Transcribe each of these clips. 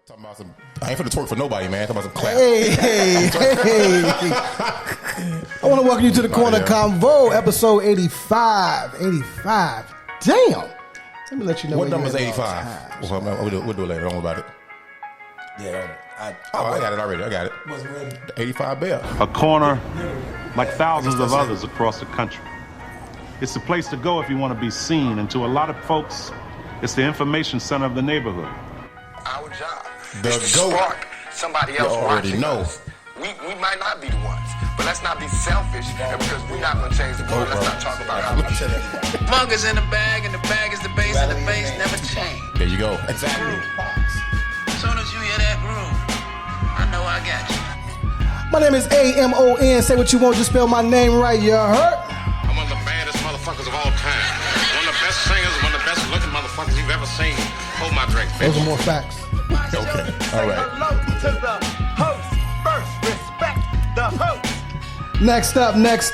Talking about some, I ain't finna twerk for nobody, man. Talking about some clap. Hey. I want to welcome you to the Corner Convo, episode 85. 85. Damn. Let me let you know. What number is 85? We'll do it later. Don't worry about it. Yeah, I got it already. I got it. Wasn't ready. The 85 bell. A corner, like thousands of others across the country. It's the place to go if you want to be seen, and to a lot of folks, it's the information center of the neighborhood. Our job The is to GOAT. spark somebody else You already watching know. us. We might not be the ones, but let's not be selfish, and because we're not going to change the world, let's not talk about our Mug is in the bag, and the bag is the base, and the base never change. There you go. Exactly. As soon as you hear that groove, I know I got you. My name is AMON. Say what you want, just spell my name right. You heard? I'm one of the baddest motherfuckers of all time. One of the best singers, one of the best looking motherfuckers you've ever seen. Hold my drink, bitch. Those are more facts. Okay. All right. Next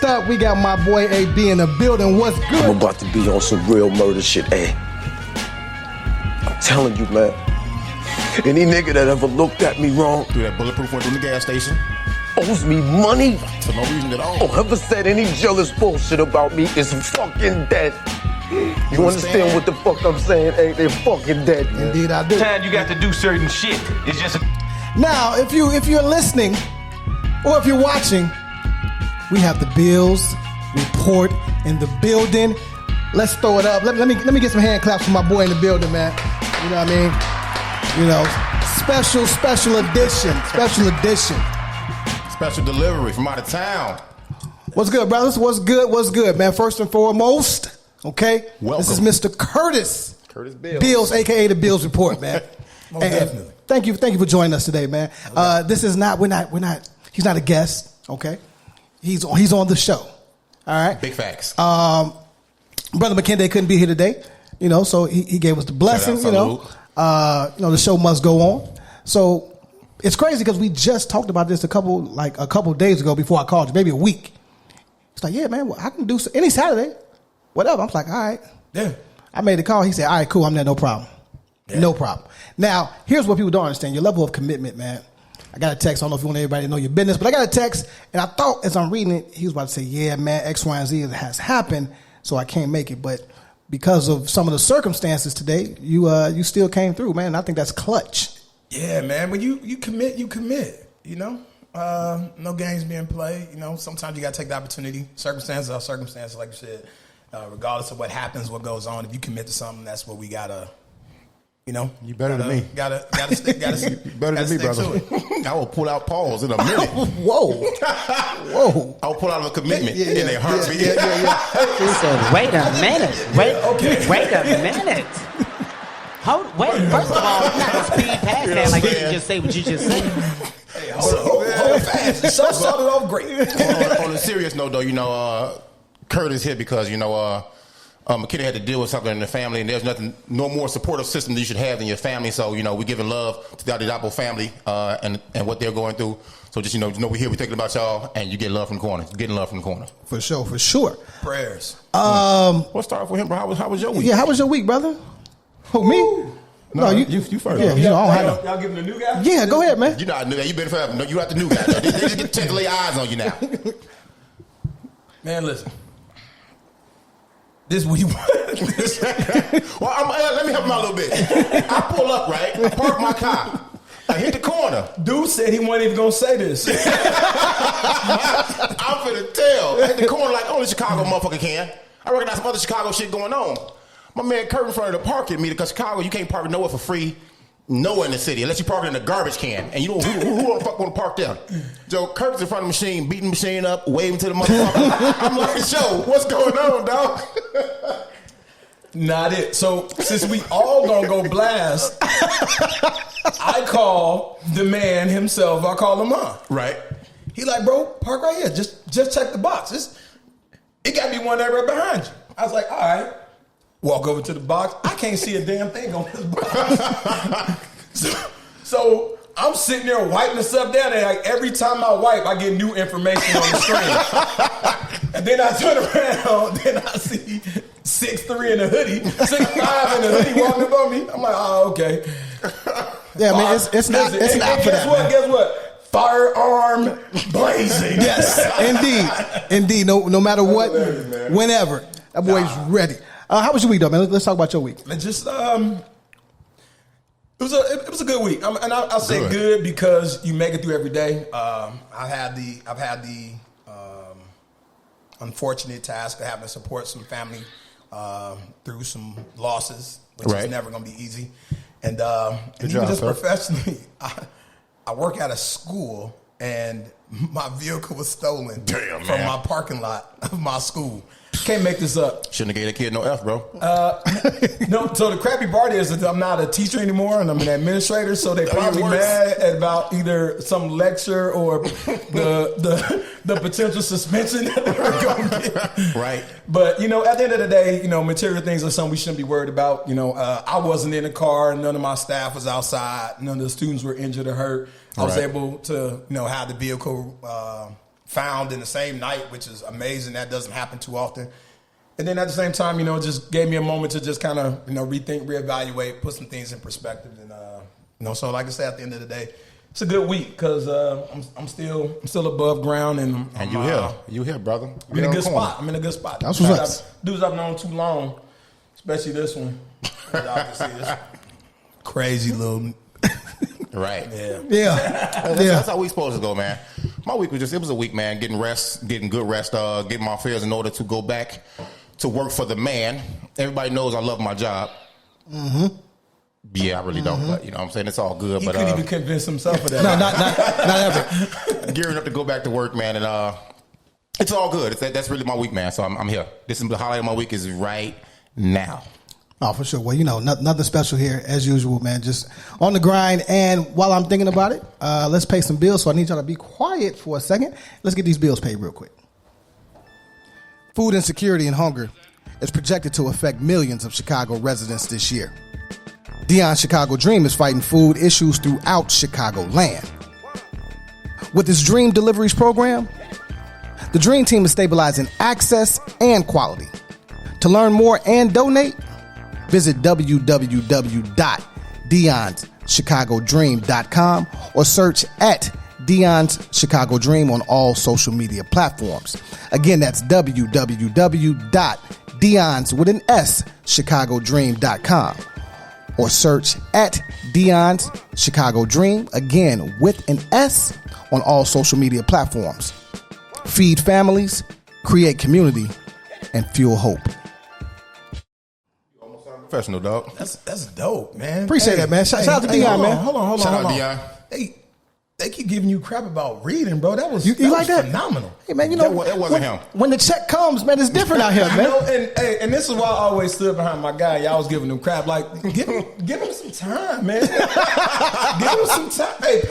up, we got my boy AB in the building. What's I'm good? about to be on some real murder shit, eh? I'm telling you, man. Any nigga that ever looked at me wrong Do that bulletproof one through the gas station owes me money for no reason at all. or ever said any jealous bullshit about me is fucking dead. You understand what the fuck I'm saying? Hey, they're fucking dead, man. Indeed, I do. Time you got to do certain shit. It's just Now, if you're listening or if you're watching, we have the Bills report in the building. Let's throw it up. Let me get some hand claps for my boy in the building, man. You know what I mean? You know, special edition. Special delivery from out of town. What's good, brothers? What's good, man? First and foremost, okay? Welcome. This is Mr. Curtis Bills. Bills, aka the Bills Report, man. Most And definitely. Thank you for joining us today, man. This is not, we're not, he's not a guest, okay? He's on the show. All right. Big facts. Brother McKenday couldn't be here today, you know, so he gave us the blessing, Shout out, you know, the show must go on. So it's crazy because we just talked about this a couple days ago before I called you, maybe a week. It's like, yeah, man, I can do any Saturday, whatever. I'm like, all right. Yeah. I made the call. He said, all right, cool. I'm there. No problem. Yeah. No problem. Now, here's what people don't understand. Your level of commitment, man. I got a text. I don't know if you want everybody to know your business, but I got a text, and I thought as I'm reading it, he was about to say, yeah, man, X, Y, and Z has happened, so I can't make it. But because of some of the circumstances today, you still came through, man. And I think that's clutch. Yeah, man. When you commit, you commit. You know, no games being played. You know, sometimes you got to take the opportunity. Circumstances are circumstances, like you said. Regardless of what happens, what goes on, if you commit to something, that's what we gotta. You know, You better than me. Gotta stick. Better than me, brother. I will pull out Paul's in a minute. Whoa. I will pull out a commitment in a heartbeat. Yeah. He said, wait a minute. Wait a minute. First of all, I'm not going to speed past that like you can just say what you just said. Hey, hold fast. The show started off great. On a serious note, though, you know, Curtis here because, you know, McKinney had to deal with something in the family, and there's no more supportive system that you should have than your family. So, you know, we're giving love to the Adedapo family and what they're going through. So just, you know, we're here, we're thinking about y'all, and you get love from the corner. You're getting love from the corner. For sure. Prayers. Let's start off with him, bro. How was your week? Yeah, how was your week, brother? Who, me? No, you first. Yeah, you know, I don't have Y'all giving the new guy? Yeah, go ahead, man. You're not new guy. You've been forever. No, you're not the new guy. They just get to lay eyes on you now. Man, listen. This is what you want. Well, let me help him out a little bit. I pull up, right? I park my car. I hit the corner. Dude said he wasn't even gonna say this. I'm finna tell. I hit the corner like only Chicago motherfucker can. I recognize some other Chicago shit going on. My man Kurt in front of the parking meter because Chicago, you can't park nowhere for free. Nowhere in the city unless you park it in a garbage can. And you know who the fuck want to park there? Joe Kurt's in front of the machine, beating the machine up, waving to the motherfucker. I'm like, Joe, what's going on, dog? Not it. So since we all gonna go blast, I call the man himself. I call him on. Right. He like, bro, park right here. Just check the box. It got to be one that right behind you. I was like, all right. Walk over to the box. I can't see a damn thing on this box. so I'm sitting there wiping the stuff down, and like every time I wipe, I get new information on the screen. And then I turn around, then I see 6'3" in a hoodie, 6'5" in a hoodie walking above me. I'm like, oh, okay. Yeah, I mean, it's not for that. Guess what? Firearm blazing. Yes, indeed. No matter what, whenever. That boy's ready. How was your week, though, man? Let's talk about your week. It just it was a good week, and I'll say good because you make it through every day. I've had the unfortunate task of having to support some family through some losses, which is never going to be easy. And even just professionally, I work at a school, and my vehicle was stolen from my parking lot of my school. Can't make this up. Shouldn't have gave a kid no F, bro. No. So the crappy part is that I'm not a teacher anymore, and I'm an administrator. So they probably mad about either some lecture or the potential suspension that they're going to get. Right. But at the end of the day, material things are something we shouldn't be worried about. I wasn't in the car. None of my staff was outside. None of the students were injured or hurt. I was able to have the vehicle found in the same night, which is amazing. That doesn't happen too often. And then at the same time, just gave me a moment to just kind of, rethink, reevaluate, put some things in perspective. And, so like I said, at the end of the day, it's a good week because I'm still above ground. And you here, brother. I'm in a good spot. That's what's up. Dudes I've known too long, especially this one. Y'all can see this crazy little... Right. Yeah. That's how we supposed to go, man. My week was it was a week, man. Getting good rest, getting my affairs in order to go back to work for the man. Everybody knows I love my job. Mm-hmm. Yeah, I really don't, but you know what I'm saying? It's all good. He but couldn't even convince himself of that. No, not ever. Gearing up to go back to work, man, and it's all good. That's really my week, man. So I'm here. This is the highlight of my week is right now. Oh, for sure. Well, nothing special here as usual, man. Just on the grind. And while I'm thinking about it, let's pay some bills. So I need y'all to be quiet for a second. Let's get these bills paid real quick. Food insecurity and hunger is projected to affect millions of Chicago residents this year. Dion's Chicago Dream is fighting food issues throughout Chicagoland. With its Dream Deliveries program, the Dream Team is stabilizing access and quality. To learn more and donate, visit www.Dion'sChicagoDream.com or search at Dion's Chicago Dream on all social media platforms. Again, that's www.Dion'sChicagoDream.com or search at Dion's Chicago Dream, again with an S, on all social media platforms. Feed families, create community, and fuel hope. Professional, dog. That's dope, man. Appreciate that, man. Shout out to Dion, man. Hold on. Shout out Dion. They keep giving you crap about reading, bro. That was you like that? Phenomenal. Hey, man, that wasn't him. When the check comes, man, it's different out here, man. And this is why I always stood behind my guy. Y'all was giving him crap. Like, give him some time, man. Give him some time. Hey,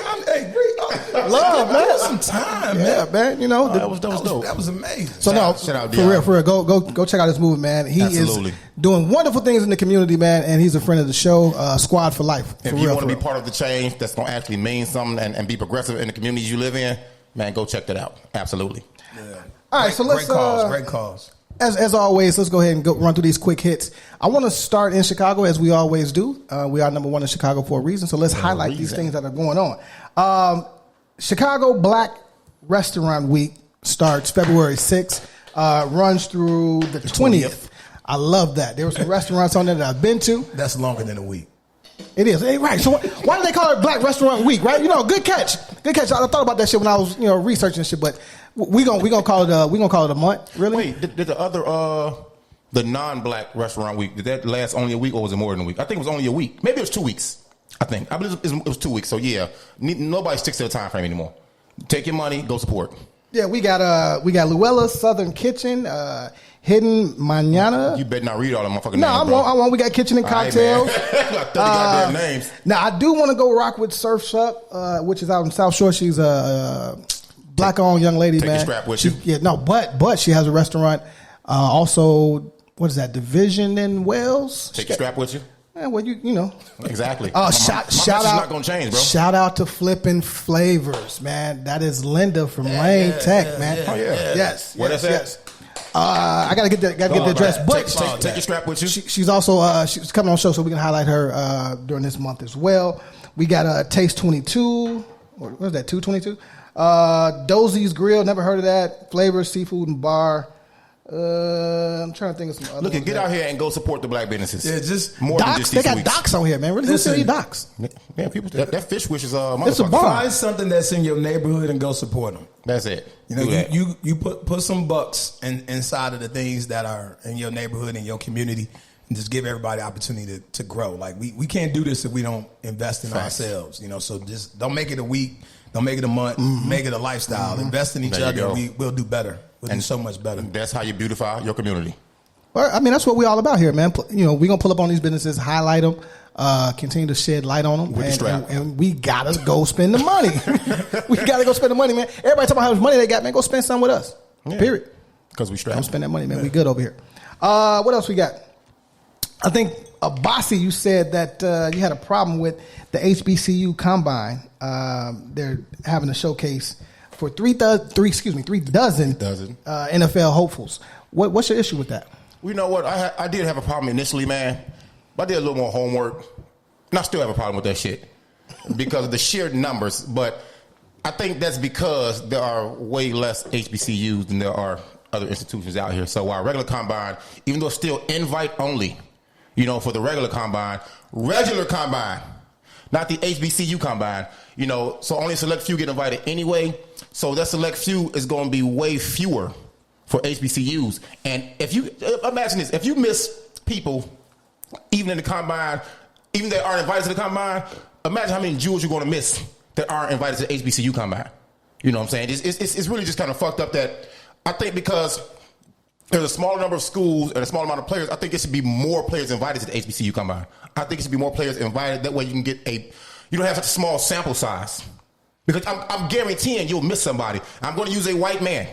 love, man. Give him some time, man. Yeah, man. That was dope. That was amazing. So shout out Dion. For real, go check out his movie, man. He is doing wonderful things in the community, man, and he's a friend of the show. Squad for life. If you want to be part of the change that's going to actually mean something and be progressive in the communities you live in, man, go check that out. Absolutely. Yeah. All right, so let's great calls. As always, let's go ahead and run through these quick hits. I want to start in Chicago as we always do. We are number one in Chicago for a reason, so let's highlight these things that are going on. Chicago Black Restaurant Week starts February 6th, runs through the 20th. I love that. There were some restaurants on there that I've been to. That's longer than a week. It is. Hey, right. So why do they call it Black Restaurant Week, right? Good catch. Good catch. I thought about that shit when I was, researching shit, but we gonna call it a month, really? Wait, did the other the non-Black Restaurant Week, did that last only a week or was it more than a week? I think it was only a week. Maybe it was 2 weeks. I believe it was 2 weeks. So yeah, nobody sticks to the time frame anymore. Take your money, go support. Yeah, we got Luella's Southern Kitchen, Hidden Mañana. You better not read all them motherfucking names. No, I won't. We got Kitchen and Cocktails. Like 30 goddamn names. Now I do want to go rock with Surf's Up, which is out in South Shore. She's a black-owned young lady, take man. Take your strap with you. Yeah, no, but she has a restaurant. Also, what is that? Division in Wells. Take your strap with you. Yeah, well, you know. Exactly. Shout out. Not gonna change, bro. Shout out to Flippin' Flavors, man. That is Linda from Lane Tech, man. Oh yeah. Yes. What is that? I gotta get that address. But take your strap with you. She's also she's coming on the show, so we can highlight her during this month as well. We got Taste 22. What was that? 222. Dozie's Grill. Never heard of that. Flavors Seafood and Bar. I'm trying to think of some other. Look, get out here and go support the black businesses. Yeah, just more Docs. than just They these got weeks. Docs on here, man. Really, who's still eat Docs? Yeah, people. That fish wish is It's a bar. find something that's in your neighborhood and go support them. That's it. You know, Do that. you put some bucks inside of the things that are in your neighborhood and your community, and just give everybody opportunity to grow. Like we can't do this if we don't invest in ourselves. You know, so just don't make it a week, don't make it a month, make it a lifestyle. Invest in each There you other. go. We'll do better. We'll do so much better. That's how you beautify your community. Well, I mean, that's what we all about here, man. You know, we're going to pull up on these businesses, highlight them, continue to shed light on them. With the strap. And we got to go spend the money. We got to go spend the money, man. Everybody talking about how much money they got, man. Go spend some with us. Yeah. Period. Because we strap. Don't spend that money, man. We good over here. What else we got? I think, Abasi, you said that you had a problem with the HBCU Combine. They're having a showcase for 3 dozen NFL hopefuls. What's your issue with that? Well, you know what? I did have a problem initially, man. But I did a little more homework. And I still have a problem with that shit because of the sheer numbers. But I think that's because there are way less HBCUs than there are other institutions out here. So our regular combine, even though it's still invite only, you know, for the regular combine, not the HBCU combine, you know, so only a select few get invited anyway. So that select few is going to be way fewer for HBCUs. And if you imagine this, if you miss people, even in the combine, even that aren't invited to the combine, imagine how many Jews you're going to miss that aren't invited to the HBCU combine. You know what I'm saying? It's really just kind of fucked up that I think because there's a smaller number of schools and a small amount of players, I think it should be more players invited to the HBCU combine. I think it should be more players invited. That way you can get you don't have such a small sample size. Because I'm guaranteeing you'll miss somebody. I'm going to use a white man.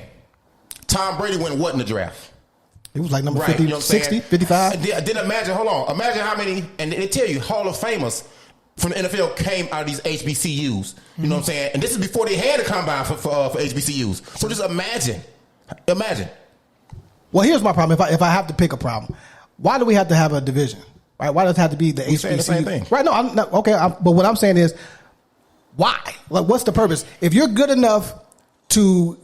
Tom Brady went what in the draft? It was like number 50, you know 60, 55. Then imagine how many, and they tell you Hall of Famers from the NFL came out of these HBCUs. You know what I'm saying? And this is before they had a combine for HBCUs. So just imagine. Well, here's my problem. If I have to pick a problem, why do we have to have a division? Right? Why does it have to be the HBCU? Saying the same thing. Right? No, I'm not, okay. But what I'm saying is, why? Like, what's the purpose? If you're good enough to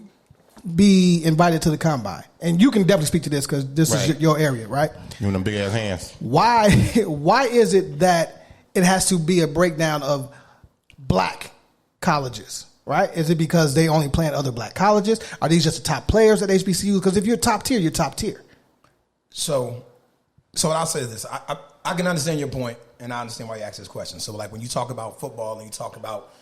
be invited to the combine, and you can definitely speak to this because this is your area, right? You and them big ass hands. Why is it that it has to be a breakdown of black colleges? Right? Is it because they only play at other black colleges? Are these just the top players at HBCU? Because if you're top tier, you're top tier. So what I'll say is this. I can understand your point, and I understand why you ask this question. So, like, when you talk about football and you talk about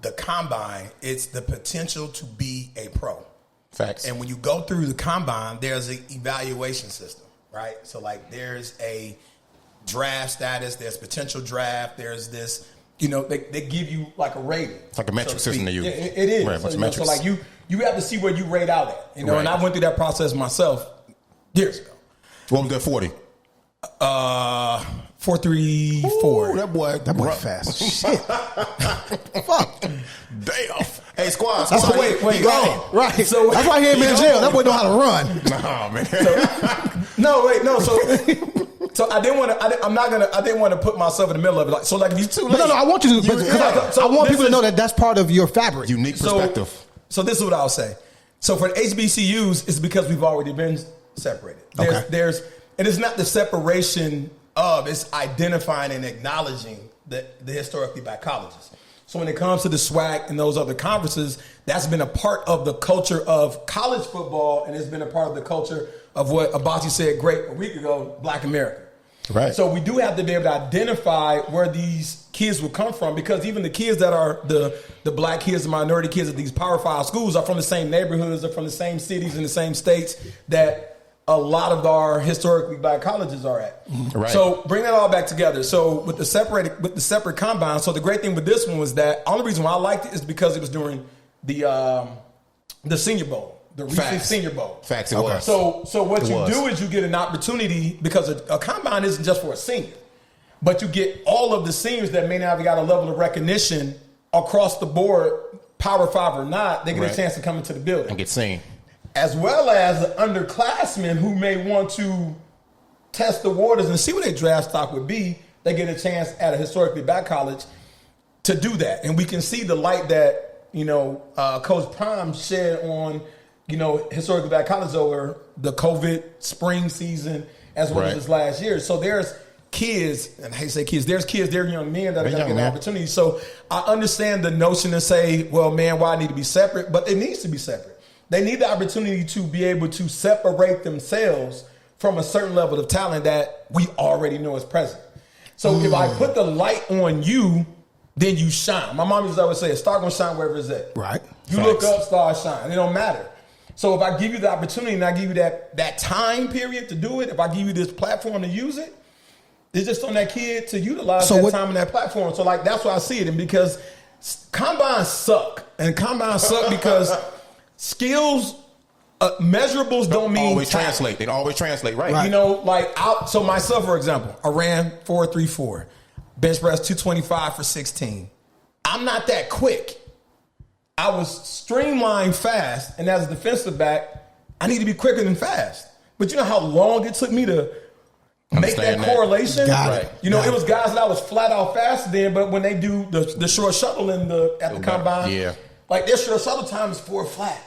the combine, it's the potential to be a pro. Facts. And when you go through the combine, there's an evaluation system, right? So, like, there's a draft status, there's potential draft, there's this, you know, they give you like a rating. It's like a metric system to use. Yeah, it is. Right, So like you have to see where you rate out at, you know. And I went through that process myself years ago. What was that 40? 4.34. That boy fast. Shit. Fuck. Damn. Hey, squad. Wait, go. Right. So that's why he ain't been in jail. That boy know how to run. Nah, man. So I didn't want to. I didn't want to put myself in the middle of it. Like, so, like, if you too late. No. I want you to. I want people to know that that's part of your fabric. Unique perspective. So this is what I'll say. So for the HBCUs, it's because we've already been separated. And it's not the separation of, it's identifying and acknowledging the historically black colleges. So when it comes to the SWAC and those other conferences, that's been a part of the culture of college football, and it's been a part of the culture of what Abasi said a week ago, Black America. Right. So we do have to be able to identify where these kids will come from, because even the kids that are the black kids, the minority kids at these Power 5 schools are from the same neighborhoods, are from the same cities and the same states that a lot of our historically black colleges are at. Right. So bring that all back together. So with the separate combine, so the great thing with this one was that only reason why I liked it is because it was during the Senior Bowl, the recent Senior Bowl. Facts, it was. So what you do is you get an opportunity, because a combine isn't just for a senior, but you get all of the seniors that may not have got a level of recognition across the board, Power 5 or not, they get a chance to come into the building and get seen. as well as the underclassmen who may want to test the waters and see what their draft stock would be, they get a chance at a historically black college to do that. And we can see the light that, Coach Prime shed on, historically black college over the COVID spring season as well as this last year. So there's kids, and I hate to say kids, there's young men that are going to get an opportunity. So I understand the notion to say, well, man, why I need to be separate? But it needs to be separate. They need the opportunity to be able to separate themselves from a certain level of talent that we already know is present. So if I put the light on you, then you shine. My mom used to always say, a star gonna shine wherever it's at. Right. You look up, stars shine. It don't matter. So if I give you the opportunity and I give you that time period to do it, if I give you this platform to use it, it's just on that kid to utilize that time and that platform. So like that's why I see it. And because combines suck. And combines suck because skills, measurables don't mean always translate. They always translate, right? So myself, for example, I ran 4.34, bench press 225 for 16. I'm not that quick. I was streamlined fast, and as a defensive back, I need to be quicker than fast. But you know how long it took me to make that correlation? It was guys that I was flat out faster than, but when they do the short shuttle at the combine, like their short shuttle time is 4 flat.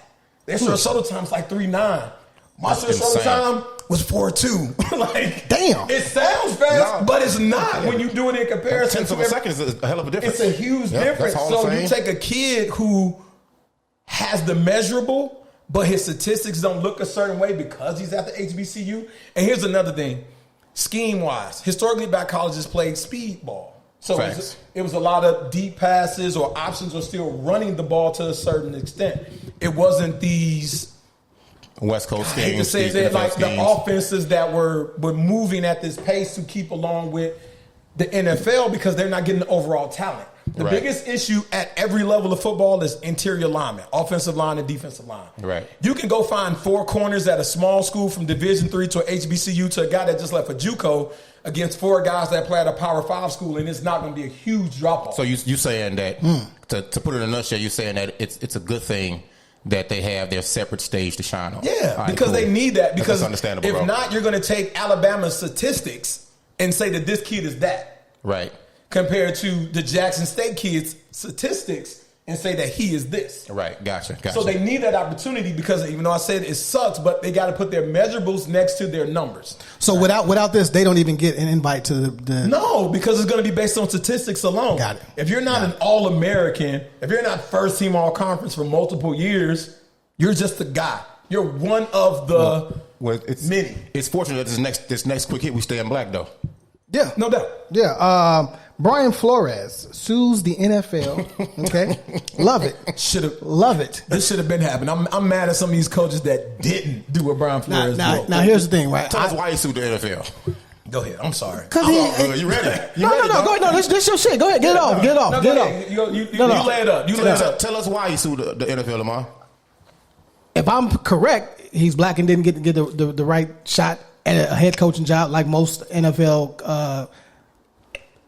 Their short shuttle time is like 3.9. My short shuttle time was 4.2. Like, damn, it sounds fast, but it's not when you do it in comparison. Tenth of a second is a hell of a difference. It's a huge difference. So you take a kid who has the measurable, but his statistics don't look a certain way because he's at the HBCU. And here's another thing, scheme-wise, historically black colleges played speed ball. So it was a lot of deep passes or options or still running the ball to a certain extent. It wasn't these West Coast schemes. I hate to say that, like the offenses that were moving at this pace to keep along with the NFL because they're not getting the overall talent. The biggest issue at every level of football is interior linemen, offensive line and defensive line. Right. You can go find 4 corners at a small school from Division III to a HBCU to a guy that just left a JUCO against 4 guys that play at a Power 5 school, and it's not going to be a huge drop-off. So you saying that, to put it in a nutshell, you're saying that it's a good thing that they have their separate stage to shine on. Yeah, because they need that. Because that's understandable, if bro. not, you're going to take Alabama's statistics and say that this kid is that. Right. Compared to the Jackson State kids' statistics and say that he is this. Right, gotcha. So they need that opportunity because even though I said it sucks, but they got to put their measurables next to their numbers. So without this, they don't even get an invite to the... No, because it's going to be based on statistics alone. Got it. If you're not an All-American, if you're not first team All-Conference for multiple years, you're just a guy. You're one of the many. It's fortunate that this next quick hit we stay in black, though. Yeah. No doubt. Yeah. Brian Flores sues the NFL. Okay. Love it. Love it. This should have been happening. I'm mad at some of these coaches that didn't do what Brian Flores did. Now, here's the thing, right? Tell us why he sued the NFL. Go ahead. I'm sorry. You ready? No. Go ahead. No, this your shit. Go ahead. Get it off. Get it off. Get it off. You lay it up. Tell us why he sued the NFL, Lamar. If I'm correct, he's black and didn't get the right shot at a head coaching job like most NFL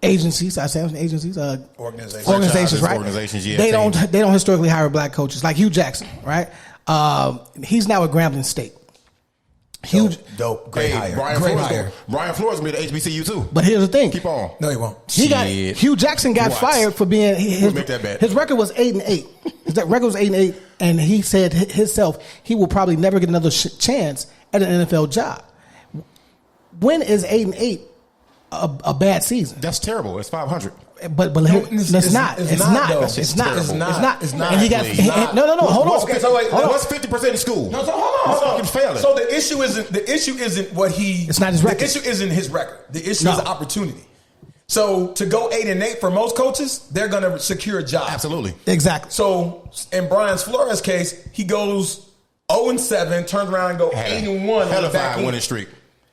agencies. I say agencies, organizations, right? Organizations, yeah. They don't historically hire black coaches like Hugh Jackson, right? He's now at Grambling State. Huge, dope, great hire. Brian Flores will be at HBCU too. But here's the thing. Keep on. No, he won't. Hugh Jackson got fired for being his record was 8-8. His record was 8-8, and he said himself he will probably never get another chance at an NFL job. When is 8-8 a bad season? That's terrible. It's 500. But it's not. And he got no. Hold on. Okay, so wait. What's 50% in school? No, so hold on. Failing. So the issue isn't what he. It's not his record. The issue isn't his record. The issue is the opportunity. So to go 8-8 for most coaches, they're going to secure a job. Absolutely. Exactly. So in Brian Flores' case, he goes 0-7, turns around and go 8-1 hell on the of back a winning streak.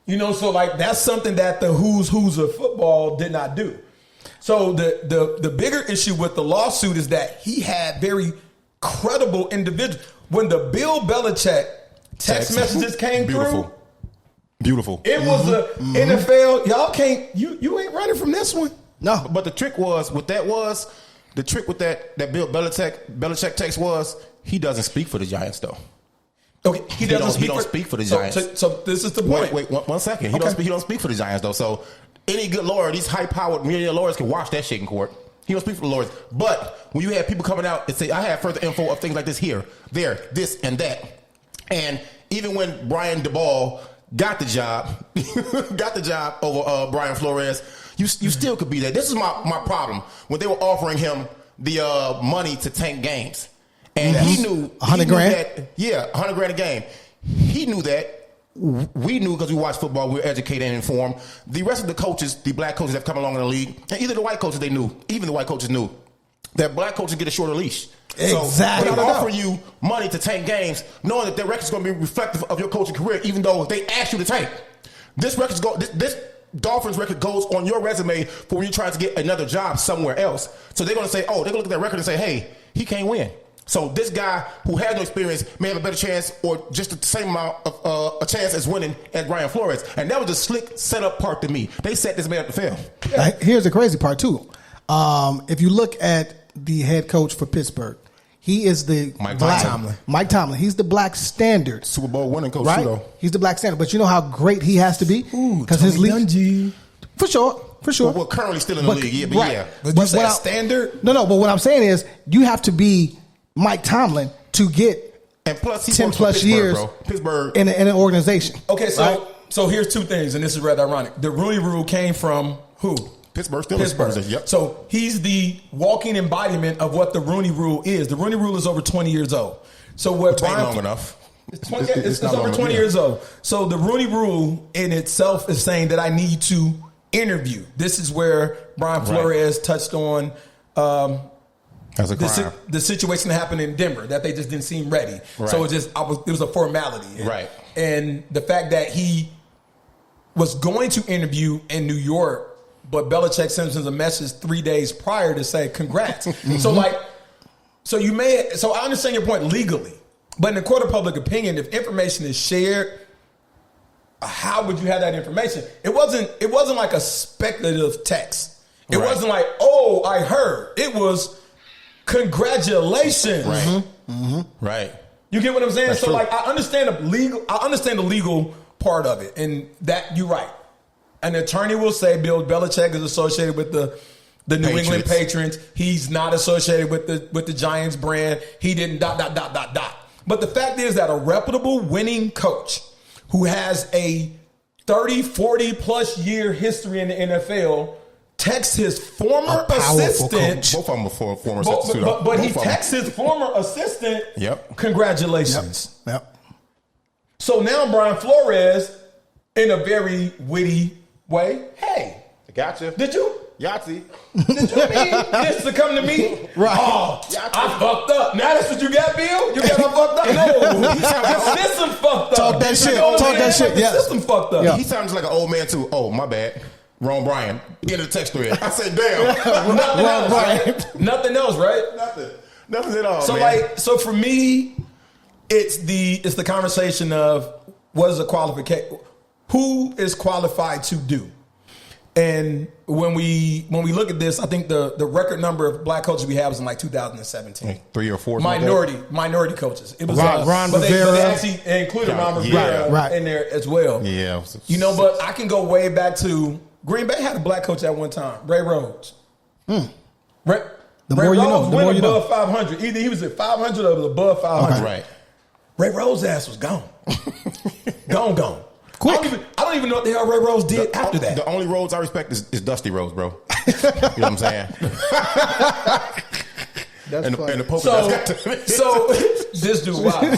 So like that's something that the who's of football did not do. So the bigger issue with the lawsuit is that he had very credible individuals. When the Bill Belichick text messages came through, beautiful. It was a NFL. Y'all can't. You ain't running from this one. No, but the trick was with that Bill Belichick text was he doesn't speak for the Giants though. Okay, he don't speak for the Giants. So this is the point. Wait, 1 second. He don't speak for the Giants though. So any good lawyer, these high-powered media lawyers can watch that shit in court. He don't speak for the lawyers. But when you have people coming out and say, I have further info of things like this here, there, this, and that. And even when Brian DeBall got the job over Brian Flores, you still could be there. This is my problem. When they were offering him the money to tank games. And he knew 100 grand. $100 grand a game. He knew that. We knew because we watched football. We were educated and informed. The rest of the coaches, the black coaches that have come along in the league, and either the white coaches they knew, even the white coaches knew that black coaches get a shorter leash. Exactly. So they offer you money to tank games, knowing that their record's going to be reflective of your coaching career, even though they asked you to tank. This Dolphins record goes on your resume for when you're trying to get another job somewhere else. So they're going to say, they're going to look at that record and say, hey, he can't win. So this guy who has no experience may have a better chance or just the same amount of a chance as winning as Brian Flores. And that was the slick setup part to me. They set this man up to fail. Yeah. Here's the crazy part, too. If you look at the head coach for Pittsburgh, he is the Mike Tomlin. He's the black standard. Super Bowl winning coach, right? too, though. He's the black standard. But you know how great he has to be? Because his league. For sure. Well, we're currently still in the league. Yeah. But you say standard? No. But what I'm saying is you have to be Mike Tomlin to get and plus 10 plus years Pittsburgh in an organization. Okay, so here's two things, and this is rather ironic. The Rooney Rule came from who? Pittsburgh. Yep. So he's the walking embodiment of what the Rooney Rule is. The Rooney Rule is over 20 years old. So what Brian, long enough. It's over 20 years old. So the Rooney Rule in itself is saying that I need to interview. This is where Brian Flores touched on as a crime. The situation that happened in Denver, that they just didn't seem ready. Right. So it was a formality. Right. And the fact that he was going to interview in New York, but Belichick sends him a message 3 days prior to say congrats. So I understand your point legally, but in the court of public opinion, if information is shared, how would you have that information? It wasn't like a speculative text. It wasn't like, oh, I heard. It was congratulations. Right. You get what I'm saying? That's so true. like I understand the legal part of it, and that you're right. An attorney will say Bill Belichick is associated with the New England Patriots. He's not associated with the Giants brand. He didn't ... But the fact is that a reputable winning coach who has a 30, 40 plus year history in the NFL texts his former assistant. Both of them were former assistants. But he texts his former assistant. Yep. Congratulations. Yep. So now Brian Flores, in a very witty way, hey. Gotcha. Did you? Yahtzee. Did you mean this to come to me? Right. Oh, I fucked up. Now that's what you got, Bill? You got fucked up? No. The system fucked up. Talk that shit. The system fucked up. Yeah. He sounds like an old man, too. Oh, my bad. Wrong Brian. End of the text thread. I said, damn. Nothing else, right? Nothing at all, so man. So for me, it's the conversation of what is a qualification? Who is qualified to do? And when we look at this, I think the record number of black coaches we have was in like 2017. 3 or 4. Minority coaches. It was Ron but Rivera. they actually included Ron Rivera in there as well. Yeah. But I can go way back to Green Bay had a black coach at one time, Ray Rhodes. The Ray more you know, Rhodes the went more you know. above 500. Either he was at 500 or above 500. Okay. Right. Ray Rhodes' ass was gone. Gone. Quick. I don't even know what the hell Ray Rhodes did after that. The only Rhodes I respect is Dusty Rhodes, bro. You know what I'm saying? That's and funny. the polka So this dude, wow.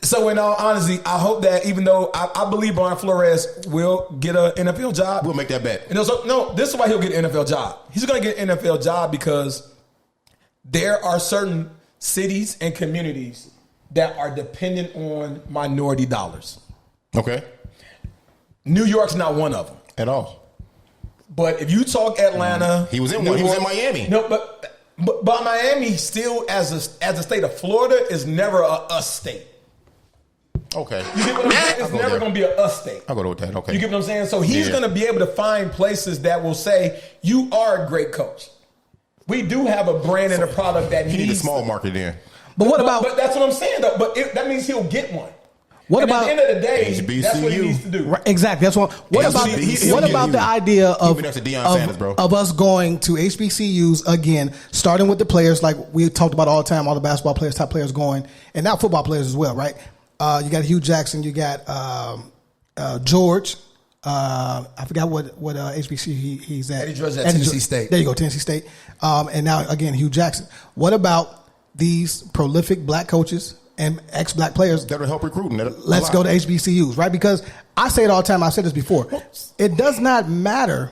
So in all honesty, I hope that even though I believe Brian Flores will get an NFL job. We'll make that bet. And no, this is why he'll get an NFL job. He's going to get an NFL job because there are certain cities and communities that are dependent on minority dollars. Okay. New York's not one of them. At all. But if you talk Atlanta. He was in one. He was in Miami. No, but Miami still, as a state of Florida, is never a us state. Okay. You get what I'm saying? It's never going to be a us state. I'll go with that. Okay. You get what I'm saying? So he's going to be able to find places that will say, you are a great coach. We do have a brand and a product that he needs a small market then. But what about? But that's what I'm saying, though. But that means he'll get one. What and about? At the end of the day, HBCU. that's what he needs to do. Right, exactly. That's what. What about? What about the idea of us going to HBCUs again, starting with the players like we talked about all the time, all the basketball players, top players going, and now football players as well, right? You got Hugh Jackson, you got George. I forgot what HBCU he's at. Eddie George at Tennessee State. There you go, Tennessee State. And now again, Hugh Jackson. What about these prolific black coaches and ex-black players that'll help recruiting? Let's go to HBCUs, right? Because I say it all the time. I've said this before. It does not matter.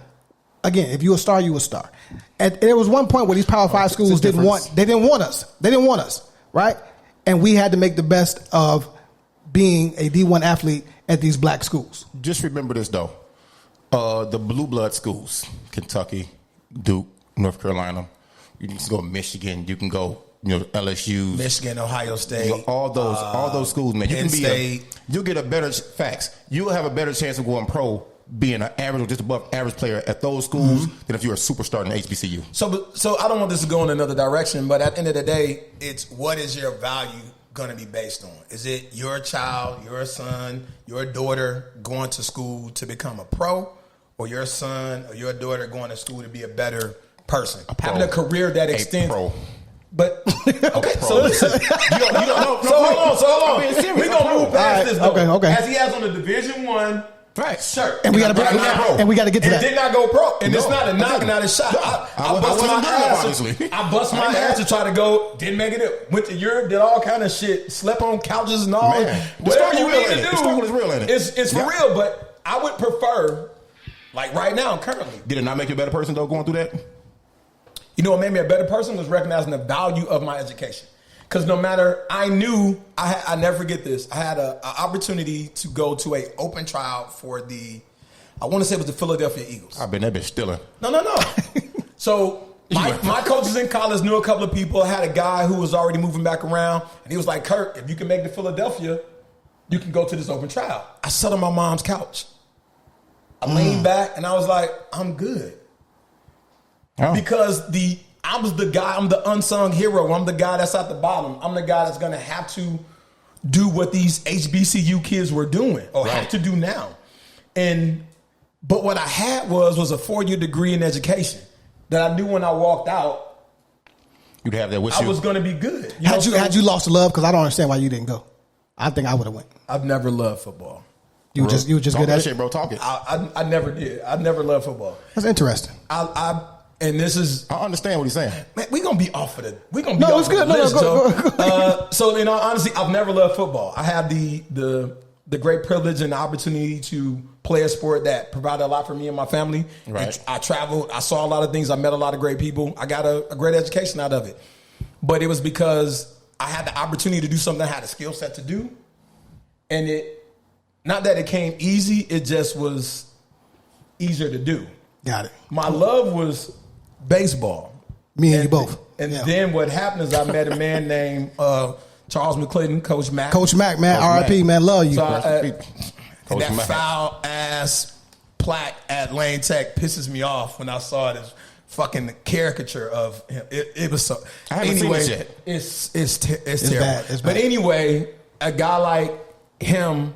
Again, if you're a star, you're a star. And there was one point where these Power 5 schools didn't want us, right? And we had to make the best of being a D1 athlete at these black schools. Just remember this though: the blue blood schools, Kentucky, Duke, North Carolina. You can go to Michigan. You can go. LSU, Michigan, Ohio State, all those schools, man. You'll get a better you'll have a better chance of going pro being an average or just above average player at those schools than if you're a superstar in the HBCU. So I don't want this to go in another direction, but at the end of the day, it's what is your value going to be based on? Is it your child, your son, your daughter going to school to become a pro, or your son or your daughter going to school to be a better person, having a career that extends? But okay, so listen, you don't know. So hold on. We're gonna move past this though. Okay. As he has on the Division I shirt, and we got to get to that. Did not go pro, and it's not a knocking out a shot. I bust my ass to try to go. Didn't make it up. Went to Europe, did all kind of shit. Slept on couches and all. Whatever you need to do, the struggle is real in it. It's for real. But I would prefer, like right now, currently. Did it not make you a better person though? Going through that. You know what made me a better person was recognizing the value of my education. Because no matter, I knew, I never forget this. I had an opportunity to go to an open trial for I want to say it was the Philadelphia Eagles. I've been that bitch stealing. No. So my coaches in college knew a couple of people. I had a guy who was already moving back around. And he was like, Kirk, if you can make the Philadelphia, you can go to this open trial. I sat on my mom's couch. I leaned back and I was like, I'm good. Oh. Because I was the guy, I'm the unsung hero. I'm the guy that's at the bottom. I'm the guy that's going to have to do what these HBCU kids were doing or have to do now. But what I had was a 4-year degree in education that I knew when I walked out, you'd have that with I was going to be good. Had you lost the love? Because I don't understand why you didn't go. I think I would have went. I've never loved football. You were just good at it? Shit, bro. Talk it. I never did. I never loved football. That's interesting. And this is... I understand what he's saying. Man, we're going to be off of the... We're going to be off of the list, Joe. So, in all honesty, I've never loved football. I had the great privilege and the opportunity to play a sport that provided a lot for me and my family. Right. I traveled. I saw a lot of things. I met a lot of great people. I got a great education out of it. But it was because I had the opportunity to do something I had a skill set to do. And not that it came easy, it just was easier to do. Got it. My love was baseball. Me and you both. And then what happened is I met a man named Charles McClinton, Coach Mack. Coach Mack, man. R.I.P., man. Love you. So and that foul-ass plaque at Lane Tech pisses me off when I saw this fucking caricature of him. It was so... I haven't seen this yet. It's terrible. Bad. It's bad. But anyway, a guy like him,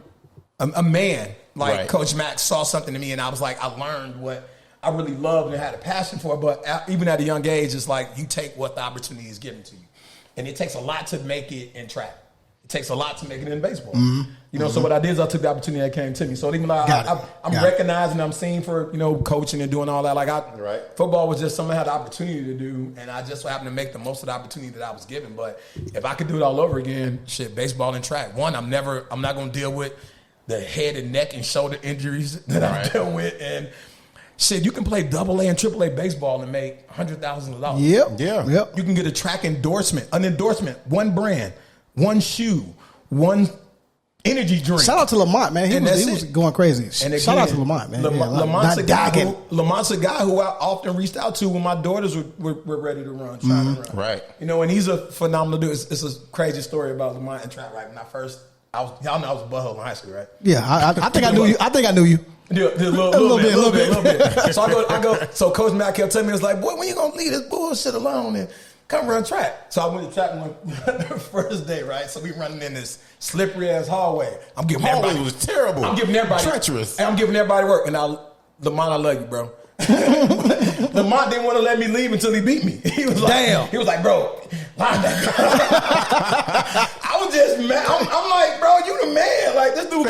a man like Coach Mack saw something to me, and I was like, I learned what I really loved and had a passion for. But even at a young age, it's like you take what the opportunity is given to you. And it takes a lot to make it in track. It takes a lot to make it in baseball. Mm-hmm. You know, so what I did is I took the opportunity that came to me. So even like I'm recognizing, I'm seeing for, coaching and doing all that. Like football was just something I had the opportunity to do, and I just happened to make the most of the opportunity that I was given. But if I could do it all over again, baseball and track. One, I'm not going to deal with the head and neck and shoulder injuries that I've dealt with. And you can play AA and AAA baseball and make $100,000. Yep. You can get a track endorsement, an endorsement, one brand, one shoe, one energy drink. Shout out to Lamont, man. He was going crazy. And again, shout out to Lamont, man. Lamont's a guy who I often reached out to when my daughters were ready to run, trying to run. Right. And he's a phenomenal dude. It's a crazy story about Lamont and track. Right when y'all know I was a butthole in high school, right? Yeah, I think I knew you. I think I knew you. A little bit. So I go. So Coach Mack kept telling me, "It's like, boy, when you gonna leave this bullshit alone?" And come run track. So I went to track one the first day, right? So we running in this slippery ass hallway. I'm giving everybody, was terrible. I'm giving everybody treacherous. And I'm giving everybody work. And Lamont, I love you, bro. Lamont didn't want to let me leave until he beat me. He was like, damn. He was like, bro, linebacker. I was just mad. I'm like, bro, you the man. Like this dude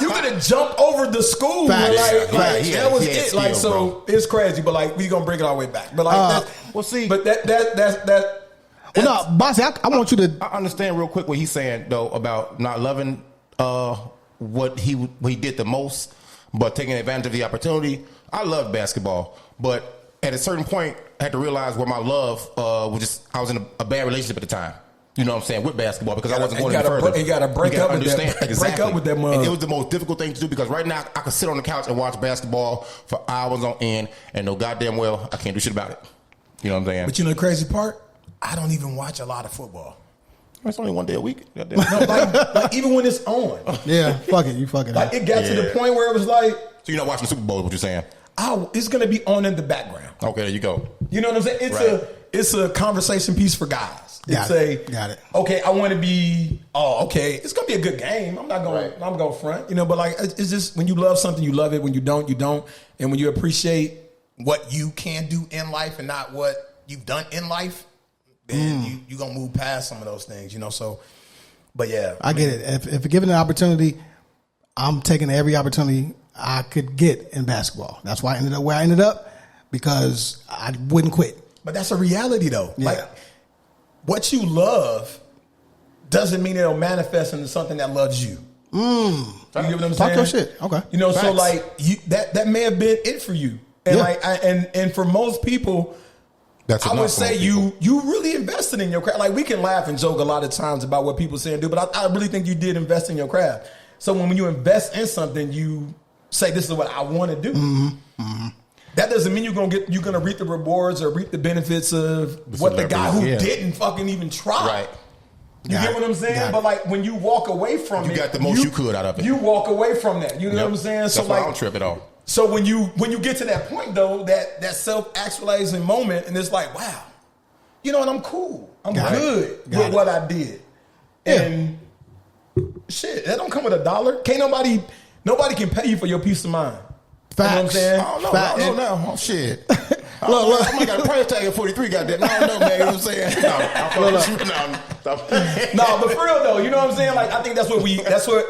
you could have jumped over the school. Facts. Like He that had was skill, it. Like so, bro. it's crazy. But like we gonna bring it all the way back. But like, Well, see, but that. Well, no, Bossy, I want you to. I understand real quick what he's saying though about not loving what he did the most, but taking advantage of the opportunity. I love basketball, but at a certain point, I had to realize where my love was just. I was in a bad relationship at the time. You know what I'm saying, with basketball, because I wasn't going any further. You got to break up with that. Exactly. Break up with that mug. And it was the most difficult thing to do because right now I could sit on the couch and watch basketball for hours on end and know goddamn well I can't do shit about it. You know what I'm saying? But you know the crazy part? I don't even watch a lot of football. It's only one day a week. No, like even when it's on. Yeah, fuck it. You fucking like it got to the point where it was like. So you're not watching the Super Bowl, is what you're saying? Oh, it's going to be on in the background. Okay, there you go. You know what I'm saying? It's a conversation piece for guys. Got it. Okay, I want to be. Oh, okay, it's going to be a good game. I'm not going. I'm going front. You know, but like it's just when you love something, you love it. When you don't, you don't. And when you appreciate what you can do in life and not what you've done in life, then you gonna move past some of those things. You know, so. But yeah, I get it. If given an opportunity, I'm taking every opportunity I could get in basketball. That's why I ended up where I ended up, because I wouldn't quit. But that's a reality, though. Yeah. Like, what you love doesn't mean it'll manifest into something that loves you. You get what I'm saying? Talk your shit. Okay. You know, Facts. so like that may have been it for you, and like, and for most people, That's I would say you really invested in your craft. Like we can laugh and joke a lot of times about what people say and do, but I really think you did invest in your craft. So when you invest in something, you say, "This is what I want to do." That doesn't mean you're gonna reap the rewards or reap the benefits of what the guy who didn't fucking even try. Right. You get what I'm saying? But like when you walk away from it, you got the most you could out of it. You walk away from that. You know what I'm saying? That's So why like, I don't trip at all. so when you get to that point though, that self-actualizing moment, and it's like, wow, you know what? I'm cool. I'm good with what I did. And shit, that don't come with $1. Can't nobody can pay you for your peace of mind. Facts. You know what I'm saying? I don't know. Facts. I don't know. Oh, shit. I might got a price tag of 43, goddamn. I don't know, man. You know what I'm saying? No, but for real though, you know what I'm saying? Like I think that's what